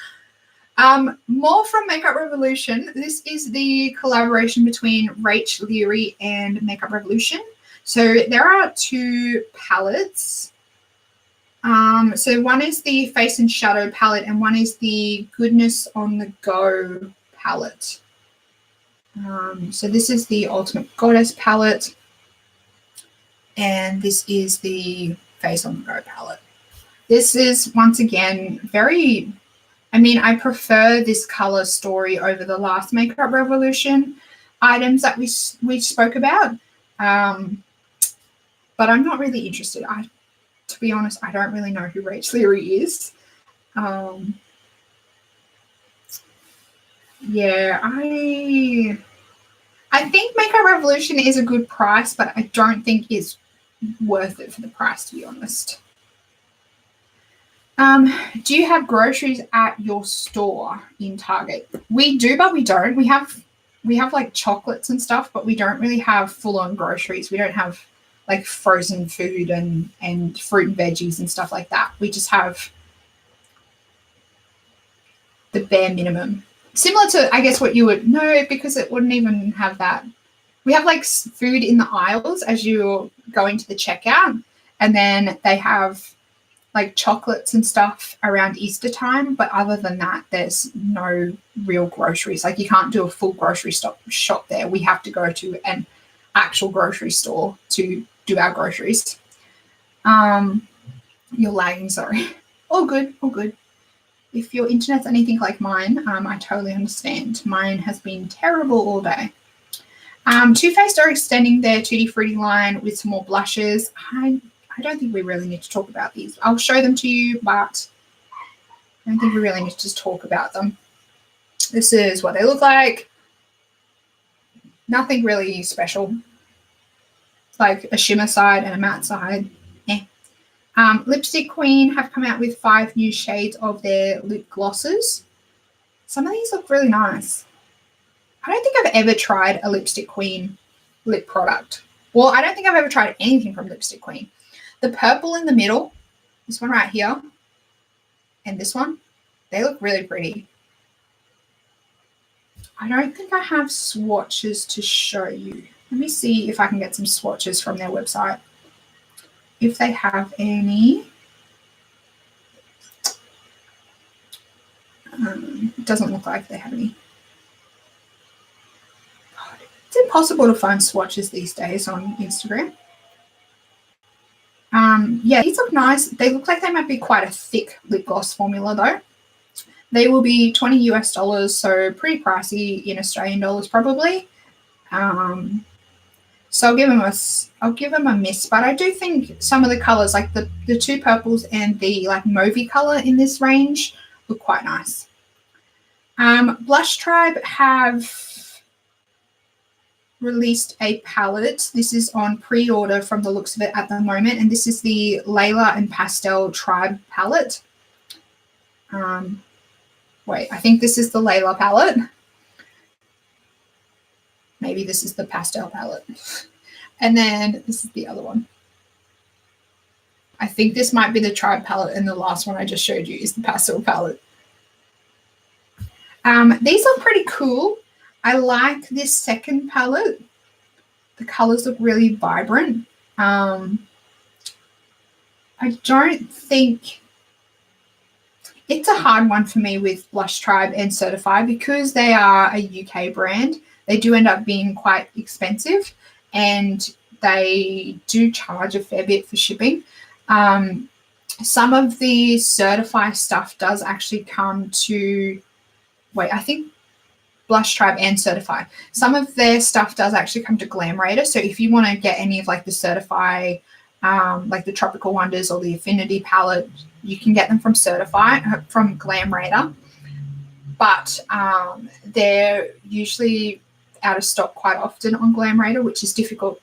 Speaker 1: More from Makeup Revolution. This is the collaboration between Rach Leary and Makeup Revolution. So there are two palettes. So one is the Face and Shadow palette, and one is the Goodness on the Go palette. So this is the Ultimate Goddess palette, and this is the Face on the Go palette. This is, once again, very... I mean, I prefer this color story over the last Makeup Revolution items that we spoke about, but I'm not really interested. To be honest, I don't really know who Rach Leary is. Yeah, I think Makeup Revolution is a good price, but I don't think it's worth it for the price, to be honest. Do you have groceries at your store in Target? We do, but we don't. We have like chocolates and stuff, but we don't really have full-on groceries. We don't have like frozen food and fruit and veggies and stuff like that. We just have the bare minimum. Similar to, I guess, what you would know, because it wouldn't even have that. We have like food in the aisles as you're going to the checkout, and then they have like chocolates and stuff around Easter time. But other than that, there's no real groceries. Like you can't do a full grocery shop there. We have to go to an actual grocery store to do our groceries. You're lagging, sorry. All good. If your internet's anything like mine, I totally understand. Mine has been terrible all day. Too Faced are extending their Tutti Frutti line with some more blushes. I don't think we really need to talk about these. I'll show them to you, but I don't think we really need to talk about them. This is what they look like. Nothing really special. Like a shimmer side and a matte side. Lipstick Queen have come out with 5 new shades of their lip glosses. Some of these look really nice. I don't think I've ever tried a Lipstick Queen lip product. Well, I don't think I've ever tried anything from Lipstick Queen. The purple in the middle, this one right here, and this one, they look really pretty. I don't think I have swatches to show you. Let me see if I can get some swatches from their website. If they have any. It doesn't look like they have any. It's impossible to find swatches these days on Instagram. Yeah, these look nice. They look like they might be quite a thick lip gloss formula though. They will be $20 US, so pretty pricey in Australian dollars probably. So I'll give them a miss, but I do think some of the colors, like the 2 purples and the like mauvey color in this range, look quite nice. Blush Tribe have released a palette. This is on pre-order from the looks of it at the moment, and this is the Layla and Pastel Tribe palette. Wait, I think this is the Layla palette. Maybe this is the Pastel palette. And then this is the other one. I think this might be the Tribe palette, and the last one I just showed you is the Pastel palette. These are pretty cool. I like this second palette. The colors look really vibrant. I don't think it's a hard one for me with Blush Tribe and Certify because they are a UK brand. They do end up being quite expensive, and they do charge a fair bit for shipping. Some of the Certify stuff does actually come to, I think Blush Tribe and Certify. Some of their stuff does actually come to Glam Raider. So if you want to get any of like the Certify, like the Tropical Wonders or the Affinity palette, you can get them from from Glam Raider. But they're usually out of stock quite often on Glam Raider, which is difficult.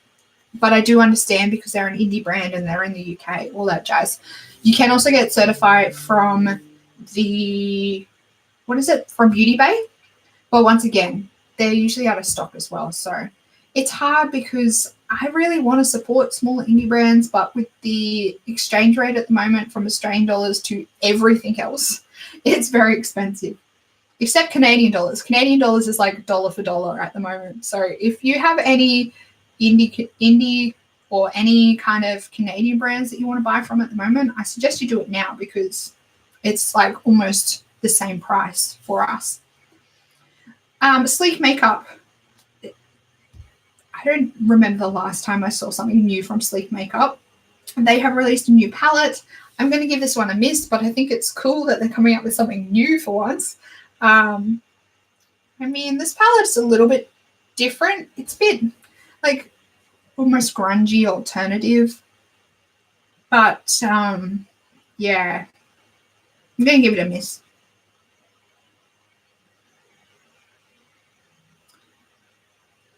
Speaker 1: But I do understand because they're an indie brand and they're in the UK, all that jazz. You can also get Certified from from Beauty Bay. But once again, they're usually out of stock as well. So it's hard because I really want to support smaller indie brands, but with the exchange rate at the moment from Australian dollars to everything else, it's very expensive. Except Canadian dollars. Canadian dollars is like dollar for dollar at the moment. So if you have any indie or any kind of Canadian brands that you want to buy from at the moment, I suggest you do it now because it's like almost the same price for us. Sleek Makeup. I don't remember the last time I saw something new from Sleek Makeup. They have released a new palette. I'm going to give this one a miss, but I think it's cool that they're coming up with something new for once. I mean, this palette's a little bit different. It's a bit like almost grungy alternative. But yeah, I'm going to give it a miss.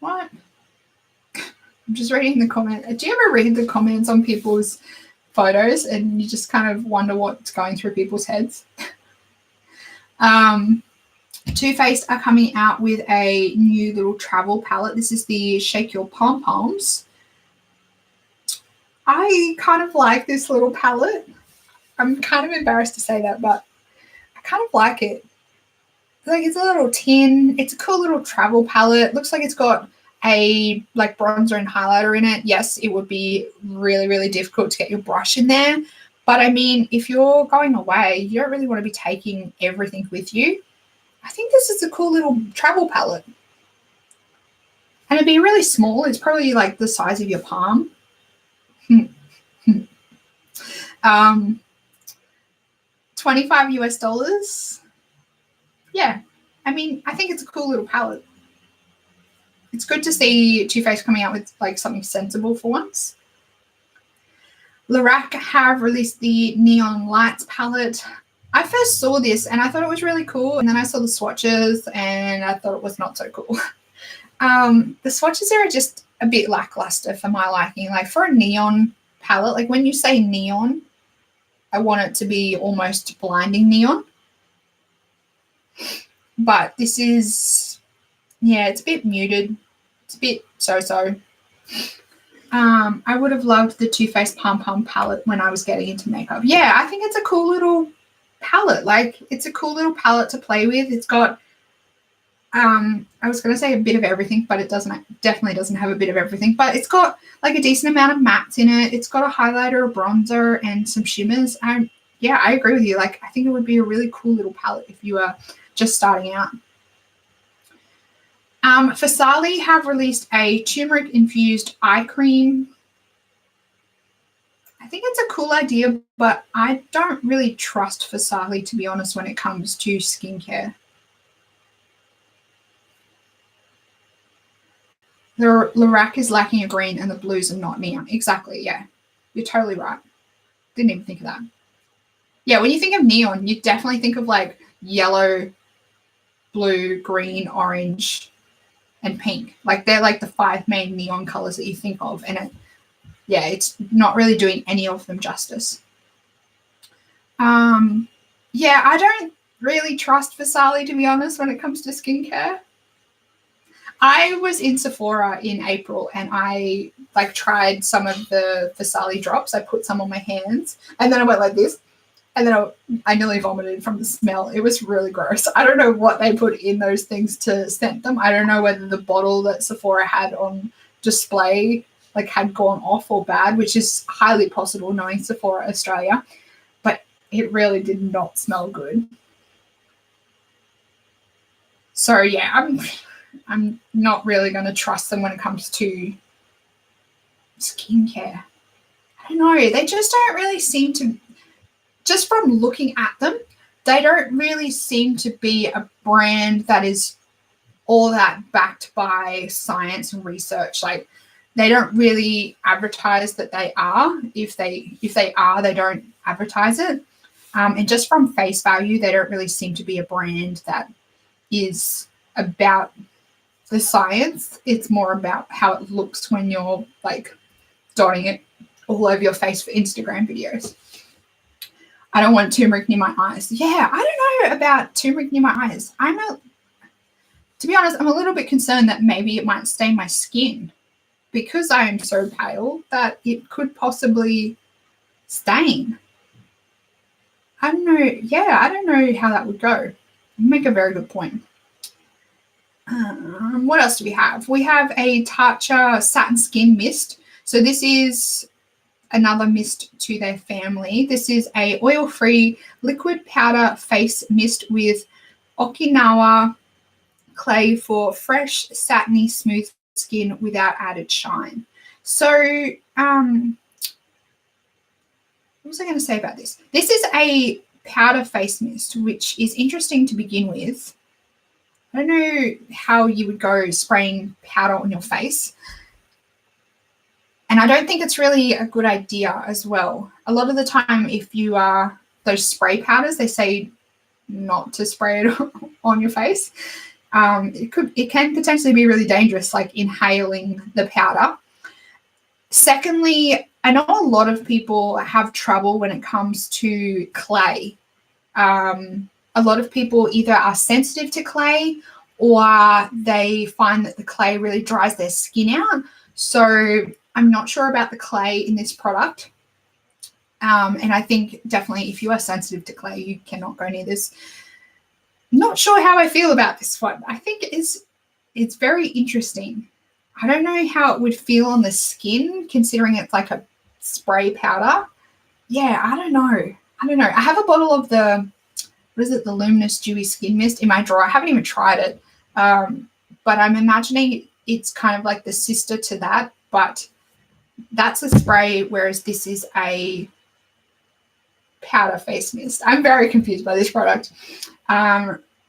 Speaker 1: What? I'm just reading the comment. Do you ever read the comments on people's photos and you just kind of wonder what's going through people's heads? Too Faced are coming out with a new little travel palette. This is the Shake Your Pom Poms. I kind of like this little palette. I'm kind of embarrassed to say that, but I kind of like it. Like, it's a little tin. It's a cool little travel palette. Looks like it's got a like bronzer and highlighter in it. Yes, it would be really, really difficult to get your brush in there. But I mean, if you're going away, you don't really want to be taking everything with you. I think this is a cool little travel palette. And it'd be really small. It's probably like the size of your palm. 25 US dollars. Yeah, I mean, I think it's a cool little palette. It's good to see Too Faced coming out with like something sensible for once. Lorac have released the Neon Lights palette. I first saw this and I thought it was really cool, and then I saw the swatches and I thought it was not so cool. The swatches are just a bit lackluster for my liking. Like for a neon palette, like when you say neon, I want it to be almost blinding neon. But this is, yeah, it's a bit muted. It's a bit so-so. I would have loved the Too Faced Pum Pum palette when I was getting into makeup. Yeah, I think it's a cool little palette. Like, it's a cool little palette to play with. It's got, I was going to say a bit of everything, but it definitely doesn't have a bit of everything. But it's got like a decent amount of mattes in it. It's got a highlighter, a bronzer, and some shimmers. Yeah, I agree with you. Like, I think it would be a really cool little palette if you are just starting out. Fasali have released a turmeric-infused eye cream. I think it's a cool idea, but I don't really trust Fasali, to be honest, when it comes to skincare. The Lorac is lacking a green and the blues are not neon. Exactly, yeah. You're totally right. Didn't even think of that. Yeah, when you think of neon, you definitely think of like yellow, blue, green, orange, and pink. Like, they're like the 5 main neon colors that you think of. And it's not really doing any of them justice. Yeah, I don't really trust Fasali, to be honest, when it comes to skincare. I was in Sephora in April and I like tried some of the Fasali drops. I put some on my hands and then I went like this. And then I nearly vomited from the smell. It was really gross. I don't know what they put in those things to scent them. I don't know whether the bottle that Sephora had on display like had gone off or bad, which is highly possible knowing Sephora Australia. But it really did not smell good. So yeah, I'm not really going to trust them when it comes to skincare. I don't know. They just don't really seem to, just from looking at them, they don't really seem to be a brand that is all that backed by science and research. Like, they don't really advertise that they are. If they are, they don't advertise it. And just from face value, they don't really seem to be a brand that is about the science. It's more about how it looks when you're like dotting it all over your face for Instagram videos. I don't want turmeric near my eyes. Yeah, I don't know about turmeric near my eyes. To be honest, I'm a little bit concerned that maybe it might stain my skin because I am so pale that it could possibly stain. I don't know. Yeah, I don't know how that would go. You make a very good point. What else do we have? We have a Tatcha Satin Skin Mist. So this is another mist to their family. This is a oil-free liquid powder face mist with Okinawa clay for fresh, satiny, smooth skin without added shine. So, what was I going to say about this? This is a powder face mist, which is interesting to begin with. I don't know how you would go spraying powder on your face. And I don't think it's really a good idea as well. A lot of the time, if you are those spray powders, they say not to spray it on your face. It can potentially be really dangerous, like inhaling the powder. Secondly, I know a lot of people have trouble when it comes to clay. A lot of people either are sensitive to clay or they find that the clay really dries their skin out. So I'm not sure about the clay in this product. And I think definitely if you are sensitive to clay, you cannot go near this. Not sure how I feel about this one. I think it's very interesting. I don't know how it would feel on the skin considering it's like a spray powder. Yeah, I don't know. I have a bottle of the Luminous Dewy Skin Mist in my drawer. I haven't even tried it. But I'm imagining it's kind of like the sister to that, but that's a spray, whereas this is a powder face mist. I'm very confused by this product.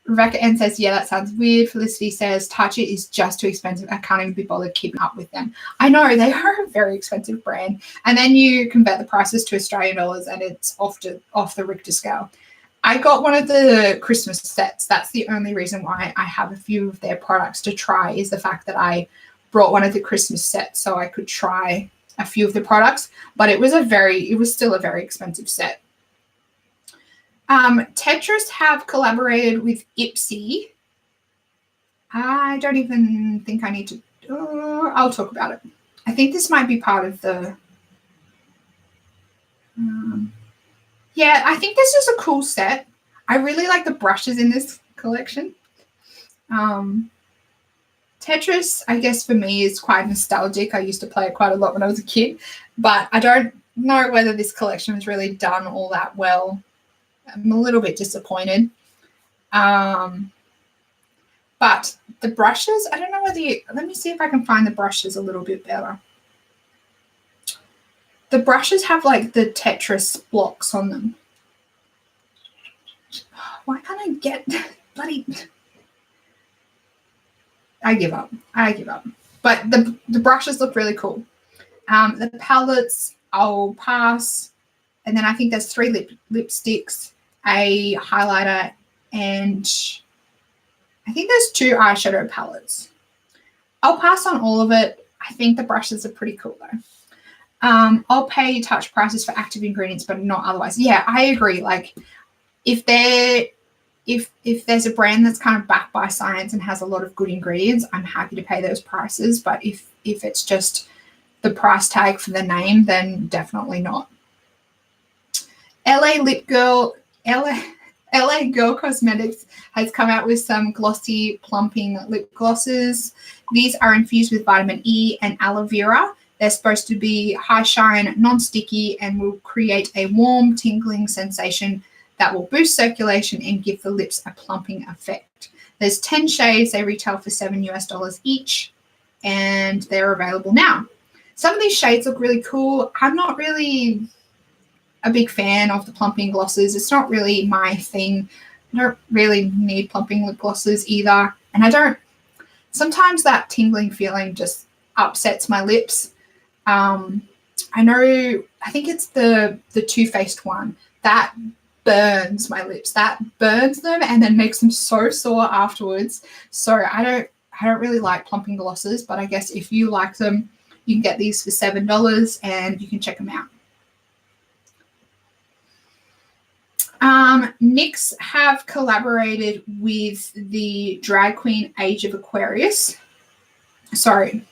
Speaker 1: Rebecca N says, yeah, that sounds weird. Felicity says, Tatcha is just too expensive. I can't even be bothered keeping up with them. I know, they are a very expensive brand. And then you convert the prices to Australian dollars and it's off the Richter scale. I got one of the Christmas sets. That's the only reason why I have a few of their products to try, is the fact that I brought one of the Christmas sets so I could try a few of the products. But it was still a very expensive set. Tetris have collaborated with Ipsy. I don't even think I need to. I'll talk about it. I think this might be part of the. Yeah, I think this is a cool set. I really like the brushes in this collection. Tetris, I guess for me, is quite nostalgic. I used to play it quite a lot when I was a kid, but I don't know whether this collection was really done all that well. I'm a little bit disappointed. But the brushes, I don't know whether you, let me see if I can find the brushes a little bit better. The brushes have like the Tetris blocks on them. Why can't I get bloody... I give up. But the brushes look really cool. The palettes, I'll pass. And then I think there's 3 lipsticks, a highlighter, and I think there's 2 eyeshadow palettes. I'll pass on all of it. I think the brushes are pretty cool though. I'll pay touch prices for active ingredients, but not otherwise. Yeah, I agree. Like if there's a brand that's kind of backed by science and has a lot of good ingredients, I'm happy to pay those prices. But if it's just the price tag for the name, then definitely not. LA Girl Cosmetics has come out with some glossy, plumping lip glosses. These are infused with vitamin E and aloe vera. They're supposed to be high shine, non-sticky, and will create a warm, tingling sensation that will boost circulation and give the lips a plumping effect. There's 10 shades. They retail for $7 each, and they're available now. Some of these shades look really cool. I'm not really a big fan of the plumping glosses. It's not really my thing. I don't really need plumping lip glosses either. And sometimes that tingling feeling just upsets my lips. I think it's the Too Faced one that burns my lips. That burns them and then makes them so sore afterwards. So I don't really like plumping glosses, but I guess if you like them, you can get these for $7 and you can check them out. NYX have collaborated with the drag queen Age of Aquarius. Sorry,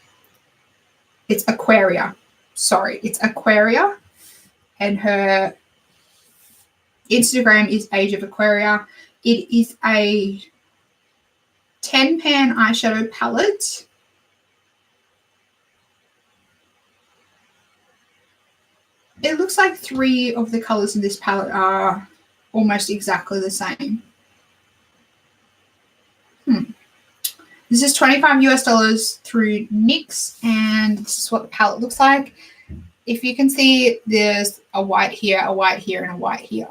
Speaker 1: it's Aquaria. It's Aquaria, and her Instagram is Age of Aquaria. It is a 10-pan eyeshadow palette. It looks like 3 of the colors in this palette are almost exactly the same. This is $25 through NYX, and this is what the palette looks like. If you can see, there's a white here, a white here, and a white here.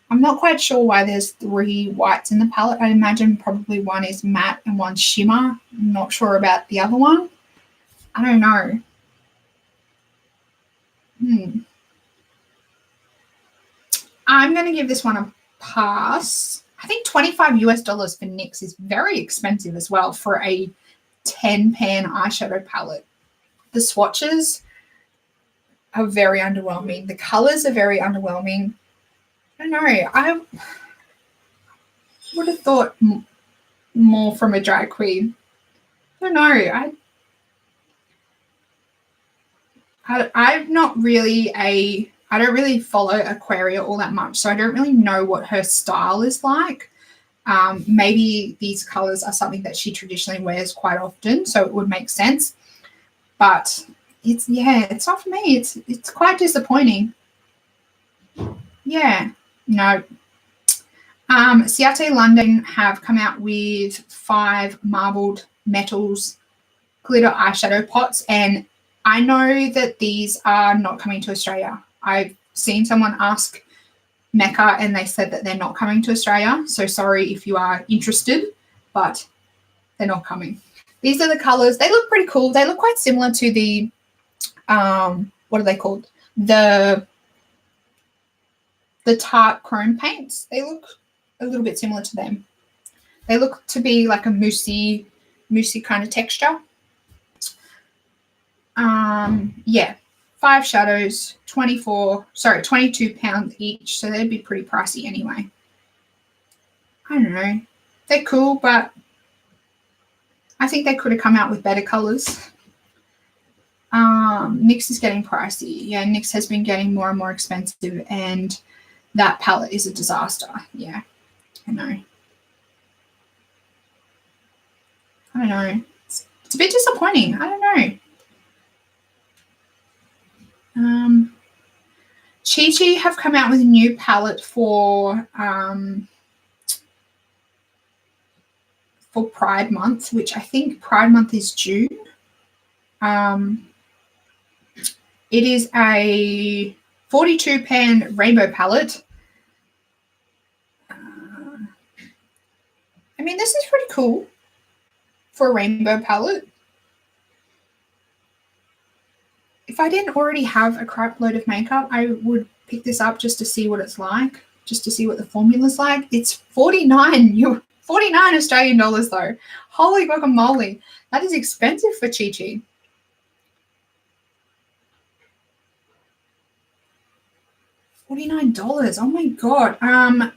Speaker 1: I'm not quite sure why there's 3 whites in the palette. I imagine probably one is matte and one's shimmer. I'm not sure about the other one. I don't know. I'm going to give this one a pass. I think $25 for NYX is very expensive as well for a 10-pan eyeshadow palette. The swatches are very underwhelming. The colors are very underwhelming. I don't know. I would have thought more from a drag queen. I don't know. I don't really follow Aquaria all that much, so I don't really know what her style is like. Maybe these colors are something that she traditionally wears quite often, so it would make sense. But it's not for me. It's quite disappointing. Yeah, no. Ciate London have come out with 5 marbled metals glitter eyeshadow pots, and I know that these are not coming to Australia. I've seen someone ask Mecca and they said that they're not coming to Australia. So sorry if you are interested, but they're not coming. These are the colors. They look pretty cool. They look quite similar to the, what are they called? The Tarte Chrome paints. They look a little bit similar to them. They look to be like a moussey kind of texture. Yeah, 5 shadows, 22 pounds each. So they'd be pretty pricey anyway. I don't know. They're cool, but I think they could have come out with better colors. NYX is getting pricey. Yeah, NYX has been getting more and more expensive, and that palette is a disaster. Yeah, I know. I don't know. It's a bit disappointing. I don't know. Chi Chi have come out with a new palette for Pride Month, which I think Pride Month is June. It is a 42 pan rainbow palette. I mean, this is pretty cool for a rainbow palette. If I didn't already have a crap load of makeup, I would pick this up just to see what it's like, just to see what the formula's like. It's 49 Australian dollars though. Holy guacamole. That is expensive for Chi Chi. $49. Oh my god.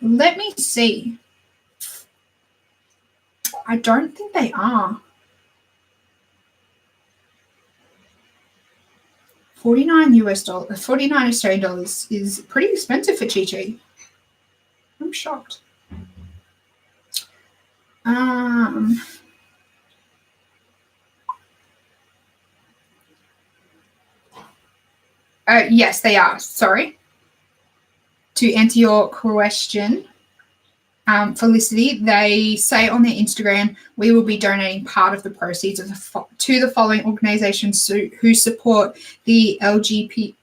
Speaker 1: Let me see. I don't think they are. 49 Australian dollars is pretty expensive for Chi Chi. I'm shocked. Yes, they are. Sorry. To answer your question, Felicity, they say on their Instagram, we will be donating part of the proceeds to the following organizations who support the LGBTQI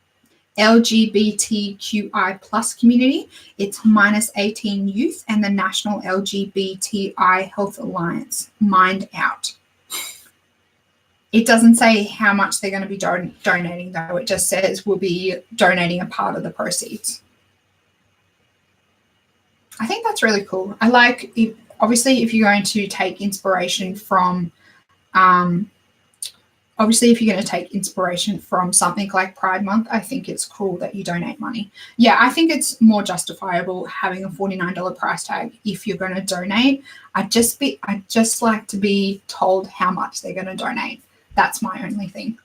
Speaker 1: plus community. It's -18 Youth and the National LGBTI Health Alliance, Mind Out. It doesn't say how much they're going to be donating, though. It just says we'll be donating a part of the proceeds. I think that's really cool. I like it. Obviously, if you're going to take inspiration from, something like Pride Month, I think it's cool that you donate money. Yeah, I think it's more justifiable having a $49 price tag if you're going to donate. I just like to be told how much they're going to donate. That's my only thing.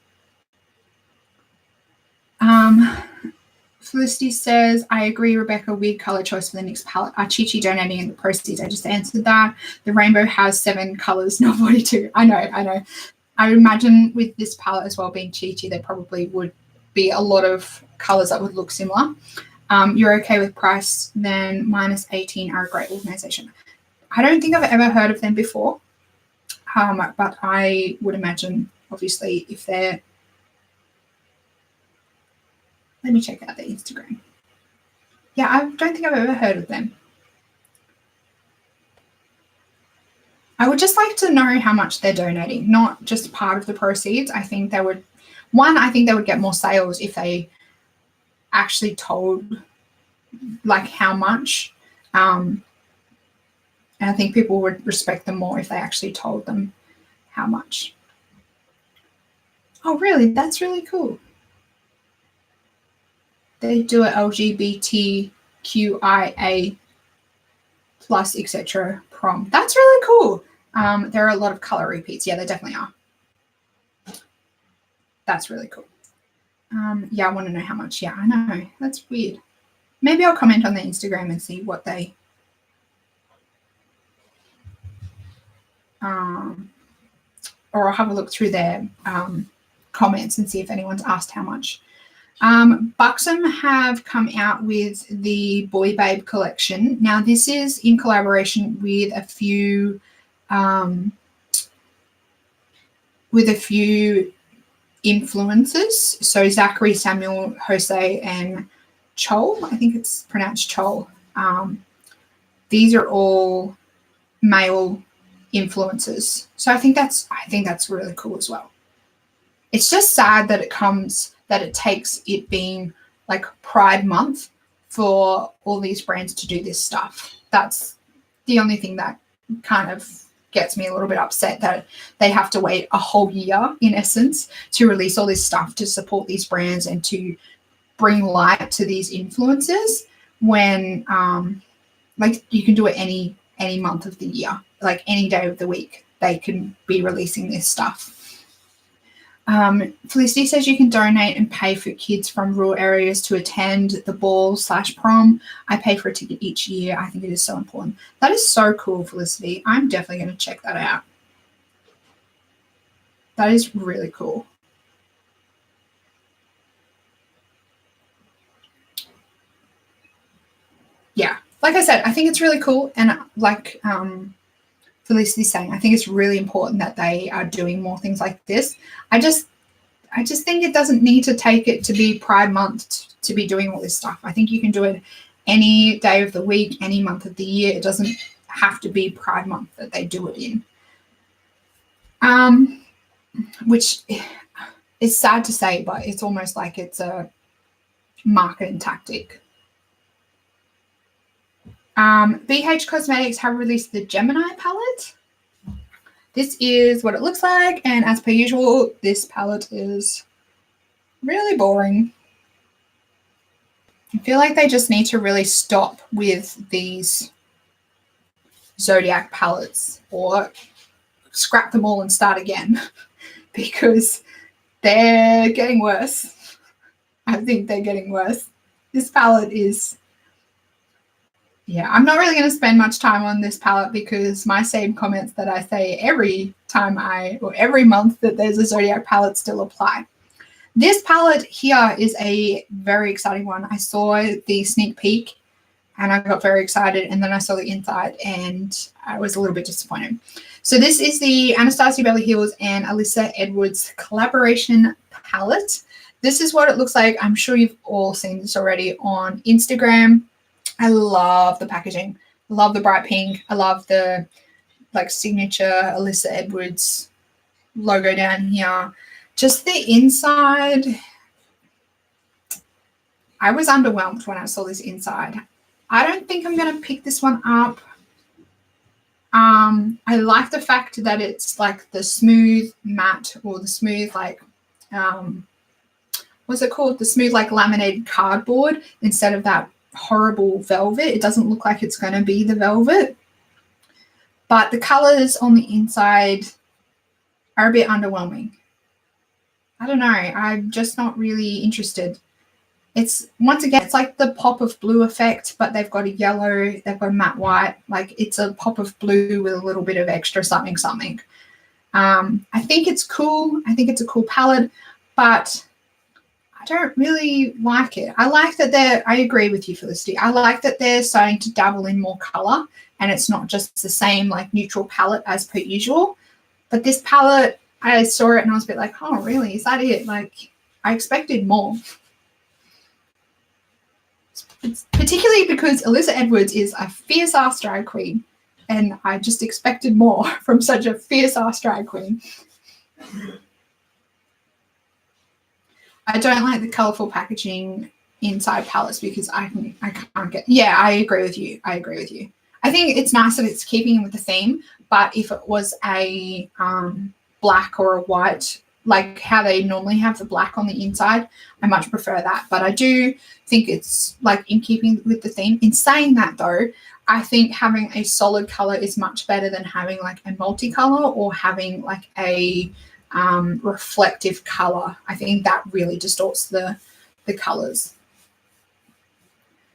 Speaker 1: Felicity says, I agree, Rebecca, weird color choice for the NYX palette. Are Chi Chi donating in the proceeds? I just answered that. The rainbow has 7 colors, not 42. I know. I would imagine with this palette as well being Chi Chi, there probably would be a lot of colors that would look similar. You're okay with price, then -18 are a great organization. I don't think I've ever heard of them before, but I would imagine, obviously, if they're... Let me check out their Instagram. Yeah, I don't think I've ever heard of them. I would just like to know how much they're donating, not just part of the proceeds. I think they would get more sales if they actually told like how much. And I think people would respect them more if they actually told them how much. Oh, really? That's really cool. They do a LGBTQIA plus, etc. prom. That's really cool. There are a lot of color repeats. Yeah, there definitely are. That's really cool. Yeah, I want to know how much. Yeah, I know. That's weird. Maybe I'll comment on their Instagram and see what they... or I'll have a look through their comments and see if anyone's asked how much. Buxom have come out with the Boy Babe collection. Now, this is in collaboration with a few influencers. So Zachary, Samuel, Jose, and Chol. I think it's pronounced Chol. These are all male influencers. So I think that's really cool as well. It's just sad that it takes it being like Pride Month for all these brands to do this stuff. That's the only thing that kind of gets me a little bit upset that they have to wait a whole year, in essence, to release all this stuff to support these brands and to bring light to these influencers when like you can do it any month of the year, like any day of the week they can be releasing this stuff. Felicity says you can donate and pay for kids from rural areas to attend the ball/prom. I pay for a ticket each year. I think it is so important. That is so cool, Felicity. I'm definitely going to check that out. That is really cool. Yeah, like I said, I think it's really cool. And like Felicity's saying, I think it's really important that they are doing more things like this. I just think it doesn't need to take it to be Pride Month to be doing all this stuff. I think you can do it any day of the week, any month of the year. It doesn't have to be Pride Month that they do it in. Which is sad to say, but it's almost like it's a marketing tactic. BH Cosmetics have released the Gemini palette. This is what it looks like, and as per usual, this palette is really boring. I feel like they just need to really stop with these Zodiac palettes or scrap them all and start again because they're getting worse. I think they're getting worse. This palette is... Yeah, I'm not really going to spend much time on this palette because my same comments that I say every month that there's a Zodiac palette still apply. This palette here is a very exciting one. I saw the sneak peek and I got very excited, and then I saw the inside and I was a little bit disappointed. So this is the Anastasia Beverly Hills and Alyssa Edwards collaboration palette. This is what it looks like. I'm sure you've all seen this already on Instagram. I love the packaging. I love the bright pink. I love the like signature Alyssa Edwards logo down here. Just the inside. I was underwhelmed when I saw this inside. I don't think I'm going to pick this one up. I like the fact that it's like the smooth matte or the smooth like, what's it called? The smooth like laminated cardboard instead of that horrible velvet. It doesn't look like it's going to be the velvet, but the colors on the inside are a bit underwhelming. I don't know. I'm just not really interested. It's once again, it's like the pop of blue effect, but they've got a yellow, they've got a matte white. Like it's a pop of blue with a little bit of extra something. I think it's cool. I think it's a cool palette, but I don't really like it. I like that I agree with you, Felicity. I like that they're starting to dabble in more color and it's not just the same like neutral palette as per usual. But this palette, I saw it and I was a bit like, oh, really? Is that it? Like, I expected more. It's particularly because Alyssa Edwards is a fierce-ass drag queen and I just expected more from such a fierce-ass drag queen. I don't like the colourful packaging inside palettes because I can't get... Yeah, I agree with you. I think it's nice that it's keeping in with the theme, but if it was a black or a white, like how they normally have the black on the inside, I much prefer that. But I do think it's like in keeping with the theme. In saying that though, I think having a solid colour is much better than having like a multicolour or having like a reflective color. I think that really distorts the colors.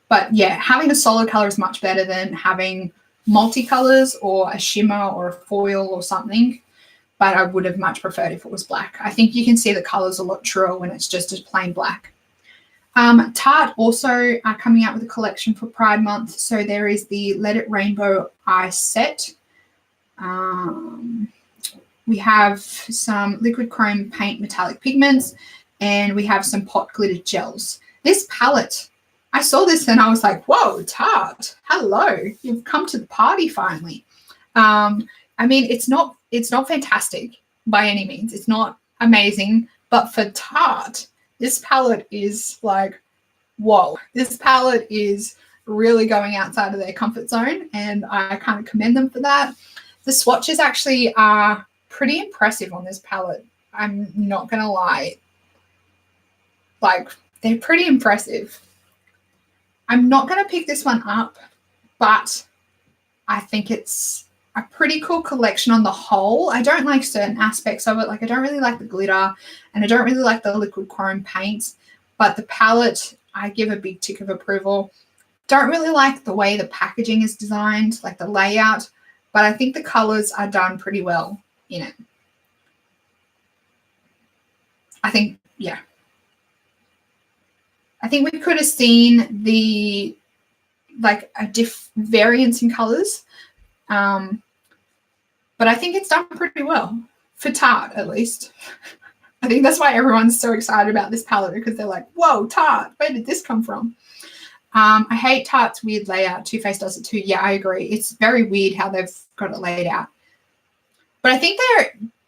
Speaker 1: But yeah, having a solid color is much better than having multicolors or a shimmer or a foil or something. But I would have much preferred if it was black. I think you can see the colors a lot truer when it's just a plain black. Tarte also are coming out with a collection for Pride Month. So there is the Let It Rainbow Eye Set. We have some liquid chrome paint metallic pigments, and we have some pot glitter gels. This palette, I saw this and I was like, whoa, Tarte, hello, you've come to the party finally. I mean, it's not fantastic by any means. It's not amazing, but for Tarte, this palette is like, whoa, this palette is really going outside of their comfort zone, and I kind of commend them for that. The swatches actually are pretty impressive on this palette. I'm not going to lie. Like, they're pretty impressive. I'm not going to pick this one up, but I think it's a pretty cool collection on the whole. I don't like certain aspects of it. Like, I don't really like the glitter, and I don't really like the liquid chrome paints, but the palette, I give a big tick of approval. Don't really like the way the packaging is designed, like the layout, but I think the colors are done pretty well in it. I think, yeah. I think we could have seen the, like, a variance in colors, but I think it's done pretty well for Tarte, at least. I think that's why everyone's so excited about this palette, because they're like, whoa, Tarte, where did this come from? I hate Tarte's weird layout. Too Faced does it too. Yeah, I agree. It's very weird how they've got it laid out. But I think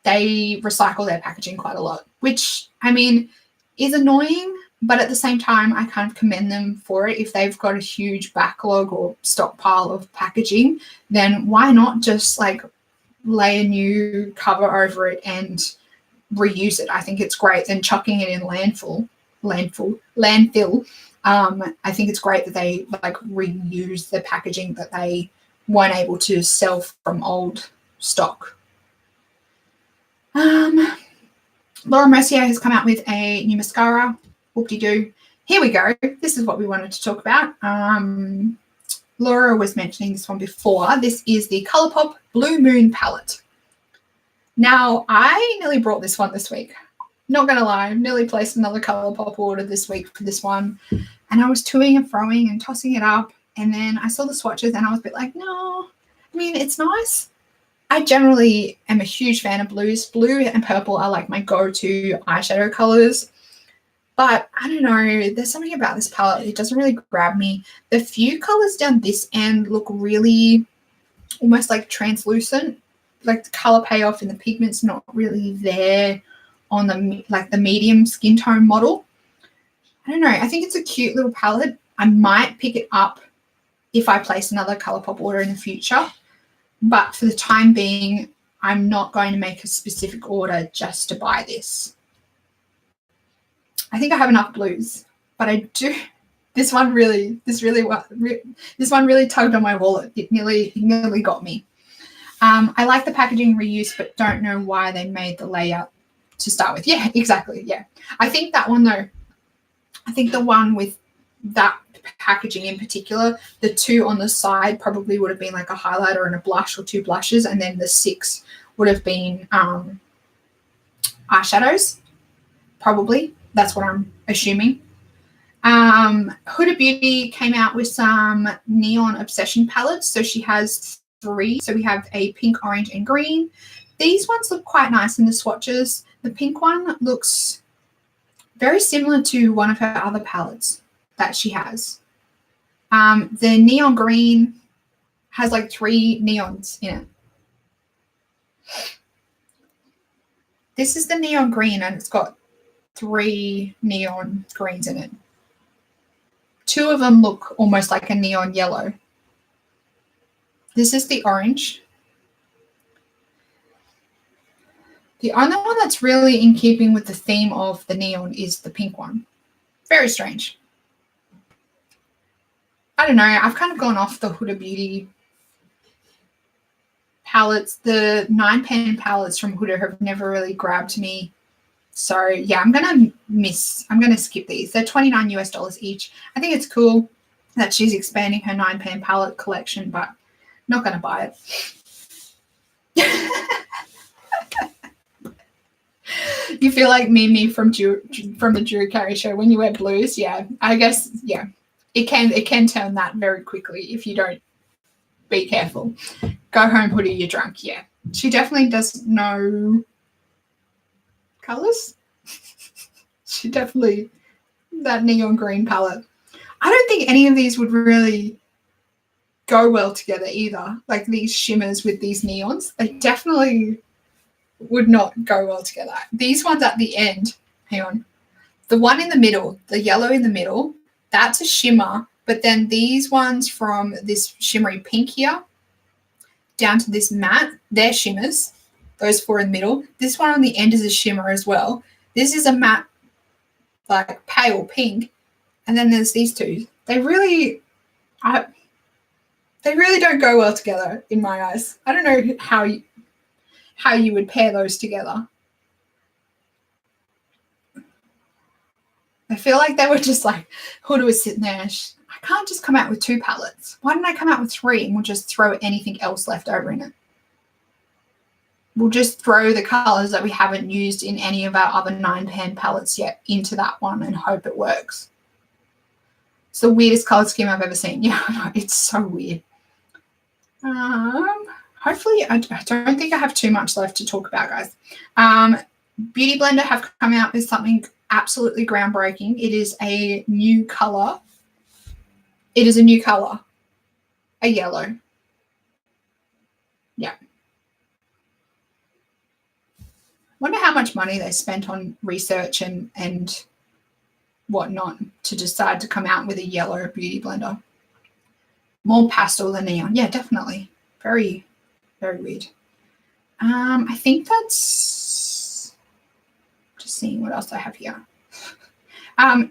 Speaker 1: they recycle their packaging quite a lot, which, I mean, is annoying. But at the same time, I kind of commend them for it. If they've got a huge backlog or stockpile of packaging, then why not just like lay a new cover over it and reuse it? I think it's great. Then chucking it in landfill. I think it's great that they like reuse the packaging that they weren't able to sell from old stock. Laura Mercier has come out with a new mascara. Whoop-de-doo. Here we go. This is what we wanted to talk about. Laura was mentioning this one before. This is the Colourpop Blue Moon palette. Now, I nearly brought this one this week. Not going to lie, I nearly placed another Colourpop order this week for this one. And I was toing and froing and tossing it up. And then I saw the swatches and I was a bit like, no. I mean, it's nice. I generally am a huge fan of blues. Blue and purple are like my go-to eyeshadow colors. But I don't know, there's something about this palette, it doesn't really grab me. The few colors down this end look really almost like translucent. Like the color payoff in the pigment's not really there on the medium skin tone model. I don't know, I think it's a cute little palette. I might pick it up if I place another Colourpop order in the future. But for the time being, I'm not going to make a specific order just to buy this. I think I have enough blues, but I do. This one really tugged on my wallet. It nearly got me. I like the packaging reuse, but don't know why they made the layout to start with. Yeah, exactly. Yeah, I think that one though. I think the one with that packaging in particular, the two on the side probably would have been like a highlighter and a blush or two blushes, and then the 6 would have been eyeshadows, probably. That's what I'm assuming. Huda Beauty came out with some Neon Obsession palettes. So she has 3. So we have a pink, orange, and green. These ones look quite nice in the swatches. The pink one looks very similar to one of her other palettes that she has. The neon green has like 3 neons in it. This is the neon green and it's got 3 neon greens in it. 2 of them look almost like a neon yellow. This is the orange. The only one that's really in keeping with the theme of the neon is the pink one. Very strange. I don't know. I've kind of gone off the Huda Beauty palettes. The 9-pan palettes from Huda have never really grabbed me. So yeah, I'm gonna skip these. They're $29 US each. I think it's cool that she's expanding her 9-pan palette collection, but not gonna buy it. You feel like Mimi from the Drew Carey show when you wear blues. Yeah, I guess, yeah. It can turn that very quickly if you don't be careful. Go home, Huda, you're drunk. Yeah, she definitely does know colors. She definitely, that neon green palette. I don't think any of these would really go well together either. Like these shimmers with these neons, they definitely would not go well together. These ones at the end, hang on. The one in the middle, the yellow in the middle, that's a shimmer. But then these ones from this shimmery pink here, down to this matte. They're shimmers, those 4 in the middle. This one on the end is a shimmer as well. This is a matte, like pale pink. And then there's these two. They really don't go well together in my eyes. I don't know how you would pair those together. I feel like they were just like, Huda was sitting there, I can't just come out with 2 palettes. Why didn't I come out with 3 and we'll just throw anything else left over in it? We'll just throw the colours that we haven't used in any of our other 9-pan palettes yet into that one and hope it works. It's the weirdest colour scheme I've ever seen. Yeah, it's so weird. Hopefully, I don't think I have too much left to talk about, guys. Beauty Blender have come out with something absolutely groundbreaking. It is a new colour. It is a new colour. A yellow. Yeah. Wonder how much money they spent on research and whatnot to decide to come out with a yellow beauty blender. More pastel than neon. Yeah, definitely. Very, very weird. I think that's just seeing what else I have here.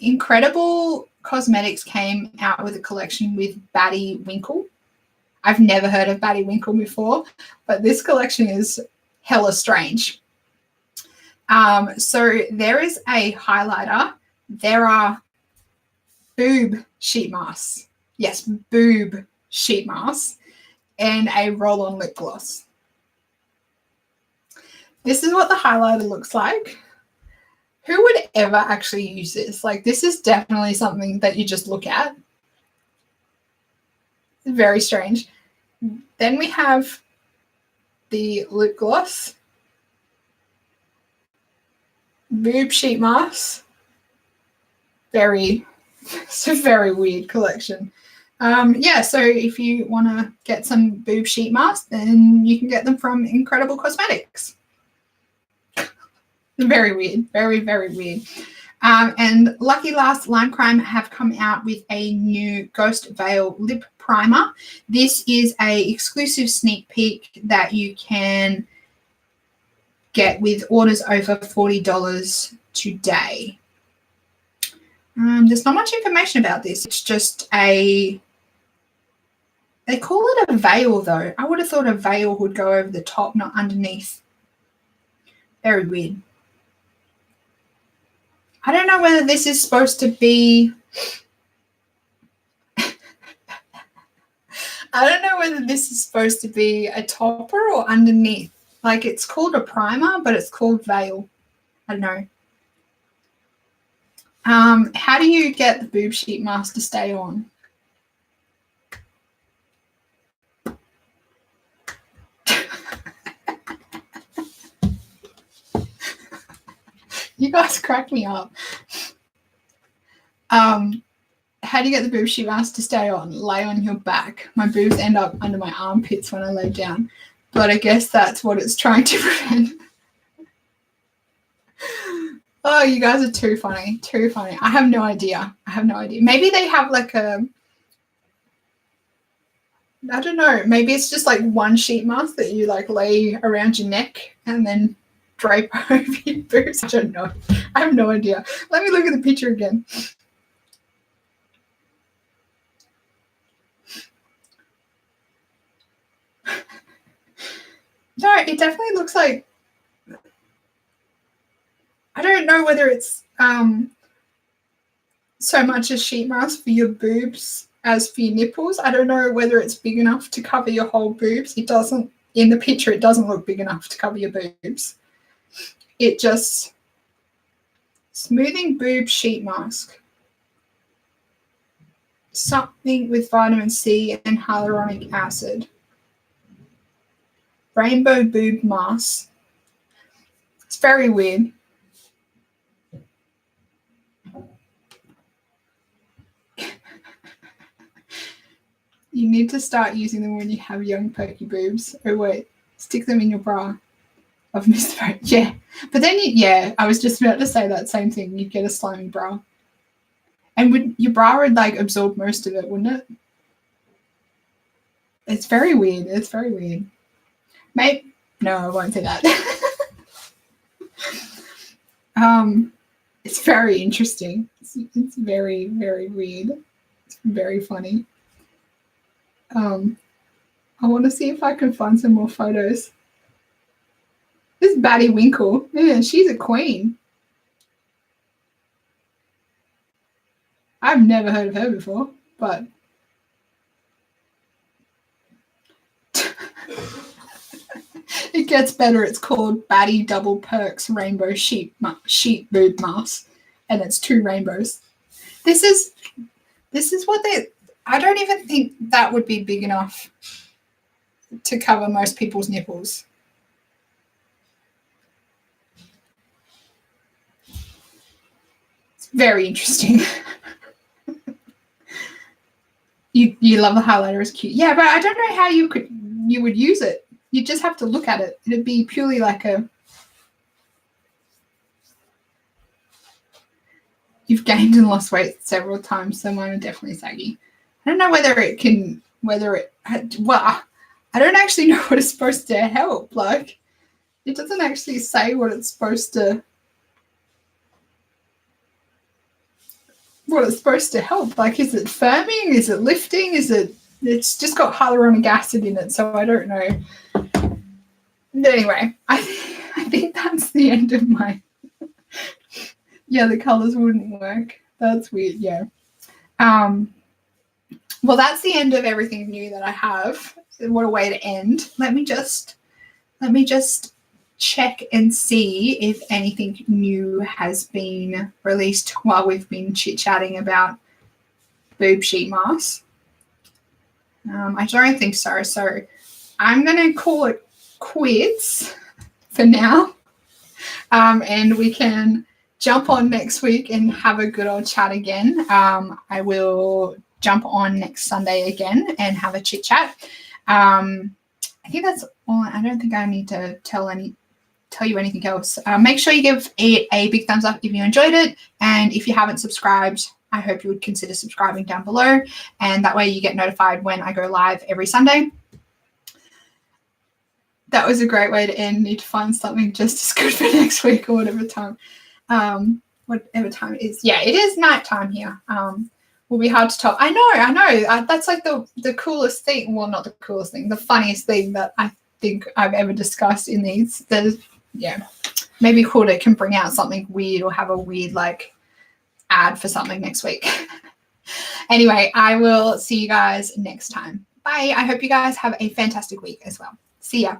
Speaker 1: Incredible Cosmetics came out with a collection with Batty Winkle. I've never heard of Batty Winkle before, but this collection is hella strange. So there is a highlighter. There are boob sheet masks. Yes, boob sheet masks and a roll-on lip gloss. This is what the highlighter looks like. Who would ever actually use this? Like, this is definitely something that you just look at. Very strange. Then we have the lip gloss. Boob sheet masks. It's a very weird collection. Yeah, so if you want to get some boob sheet masks, then you can get them from Incredible Cosmetics. Very weird. Very, very weird. And Lucky Last Lime Crime have come out with a new Ghost Veil lip primer. This is a exclusive sneak peek that you can get with orders over $40 today. There's not much information about this. It's just they call it a veil though. I would have thought a veil would go over the top, not underneath. Very weird. I don't know whether this is supposed to be a topper or underneath. Like, it's called a primer, but it's called veil. I don't know. How do you get the boob sheet mask to stay on? You guys crack me up. How do you get the boob sheet mask to stay on? Lay on your back. My boobs end up under my armpits when I lay down. But I guess that's what it's trying to prevent. Oh, you guys are too funny. Too funny. I have no idea. Maybe they have like I don't know. Maybe it's just like one sheet mask that you like lay around your neck and then drape over your boobs. I don't know. I have no idea. Let me look at the picture again. No, it definitely looks like, I don't know whether it's so much a sheet mask for your boobs as for your nipples. I don't know whether it's big enough to cover your whole boobs. It doesn't, in the picture, it doesn't look big enough to cover your boobs. It just, smoothing boob sheet mask. Something with vitamin C and hyaluronic acid. Rainbow boob mask. It's very weird. You need to start using them when you have young perky boobs. Oh wait, stick them in your bra. I've missed it. Yeah, but then I was just about to say that same thing. You'd get a slimy bra, and your bra would like absorb most of it, wouldn't it? It's very weird. It's very weird. Maybe no, I won't say that. It's very interesting. It's very, very weird. It's very funny. I want to see if I can find some more photos. This is Batty Winkle. Yeah, she's a queen. I've never heard of her before, but it gets better. It's called Batty Double Perks Rainbow Sheep Boob Mask, and it's 2 rainbows. This is what they. I don't even think that would be big enough to cover most people's nipples. It's very interesting. You love the highlighter, it's cute. Yeah, but I don't know how you would use it. You just have to look at it. It'd be purely like a. You've gained and lost weight several times, so mine are definitely saggy. I don't know whether it. Well, I don't actually know what it's supposed to help. Like, it doesn't actually say what it's supposed to. What it's supposed to help. Like, is it firming? Is it lifting? It's just got hyaluronic acid in it, so I don't know. But anyway, I think that's the end of my. Yeah, the colors wouldn't work. That's weird. Yeah. Well, that's the end of everything new that I have. What a way to end. Let me just check and see if anything new has been released while we've been chit-chatting about boob sheet masks. I don't think so. So I'm going to call it quits for now. And we can jump on next week and have a good old chat again. I will jump on next Sunday again and have a chit-chat. I think that's all. I don't think I need to tell you anything else. Make sure you give it a big thumbs up if you enjoyed it. And if you haven't subscribed, I hope you would consider subscribing down below. And that way you get notified when I go live every Sunday. That was a great way to end. Need to find something just as good for next week or whatever time. Whatever time it is. Yeah, it is nighttime here. Will be hard to top. I know. That's like the coolest thing. Well, not the coolest thing. The funniest thing that I think I've ever discussed in these. Maybe Corda can bring out something weird or have a weird like ad for something next week. Anyway, I will see you guys next time. Bye. I hope you guys have a fantastic week as well. See ya.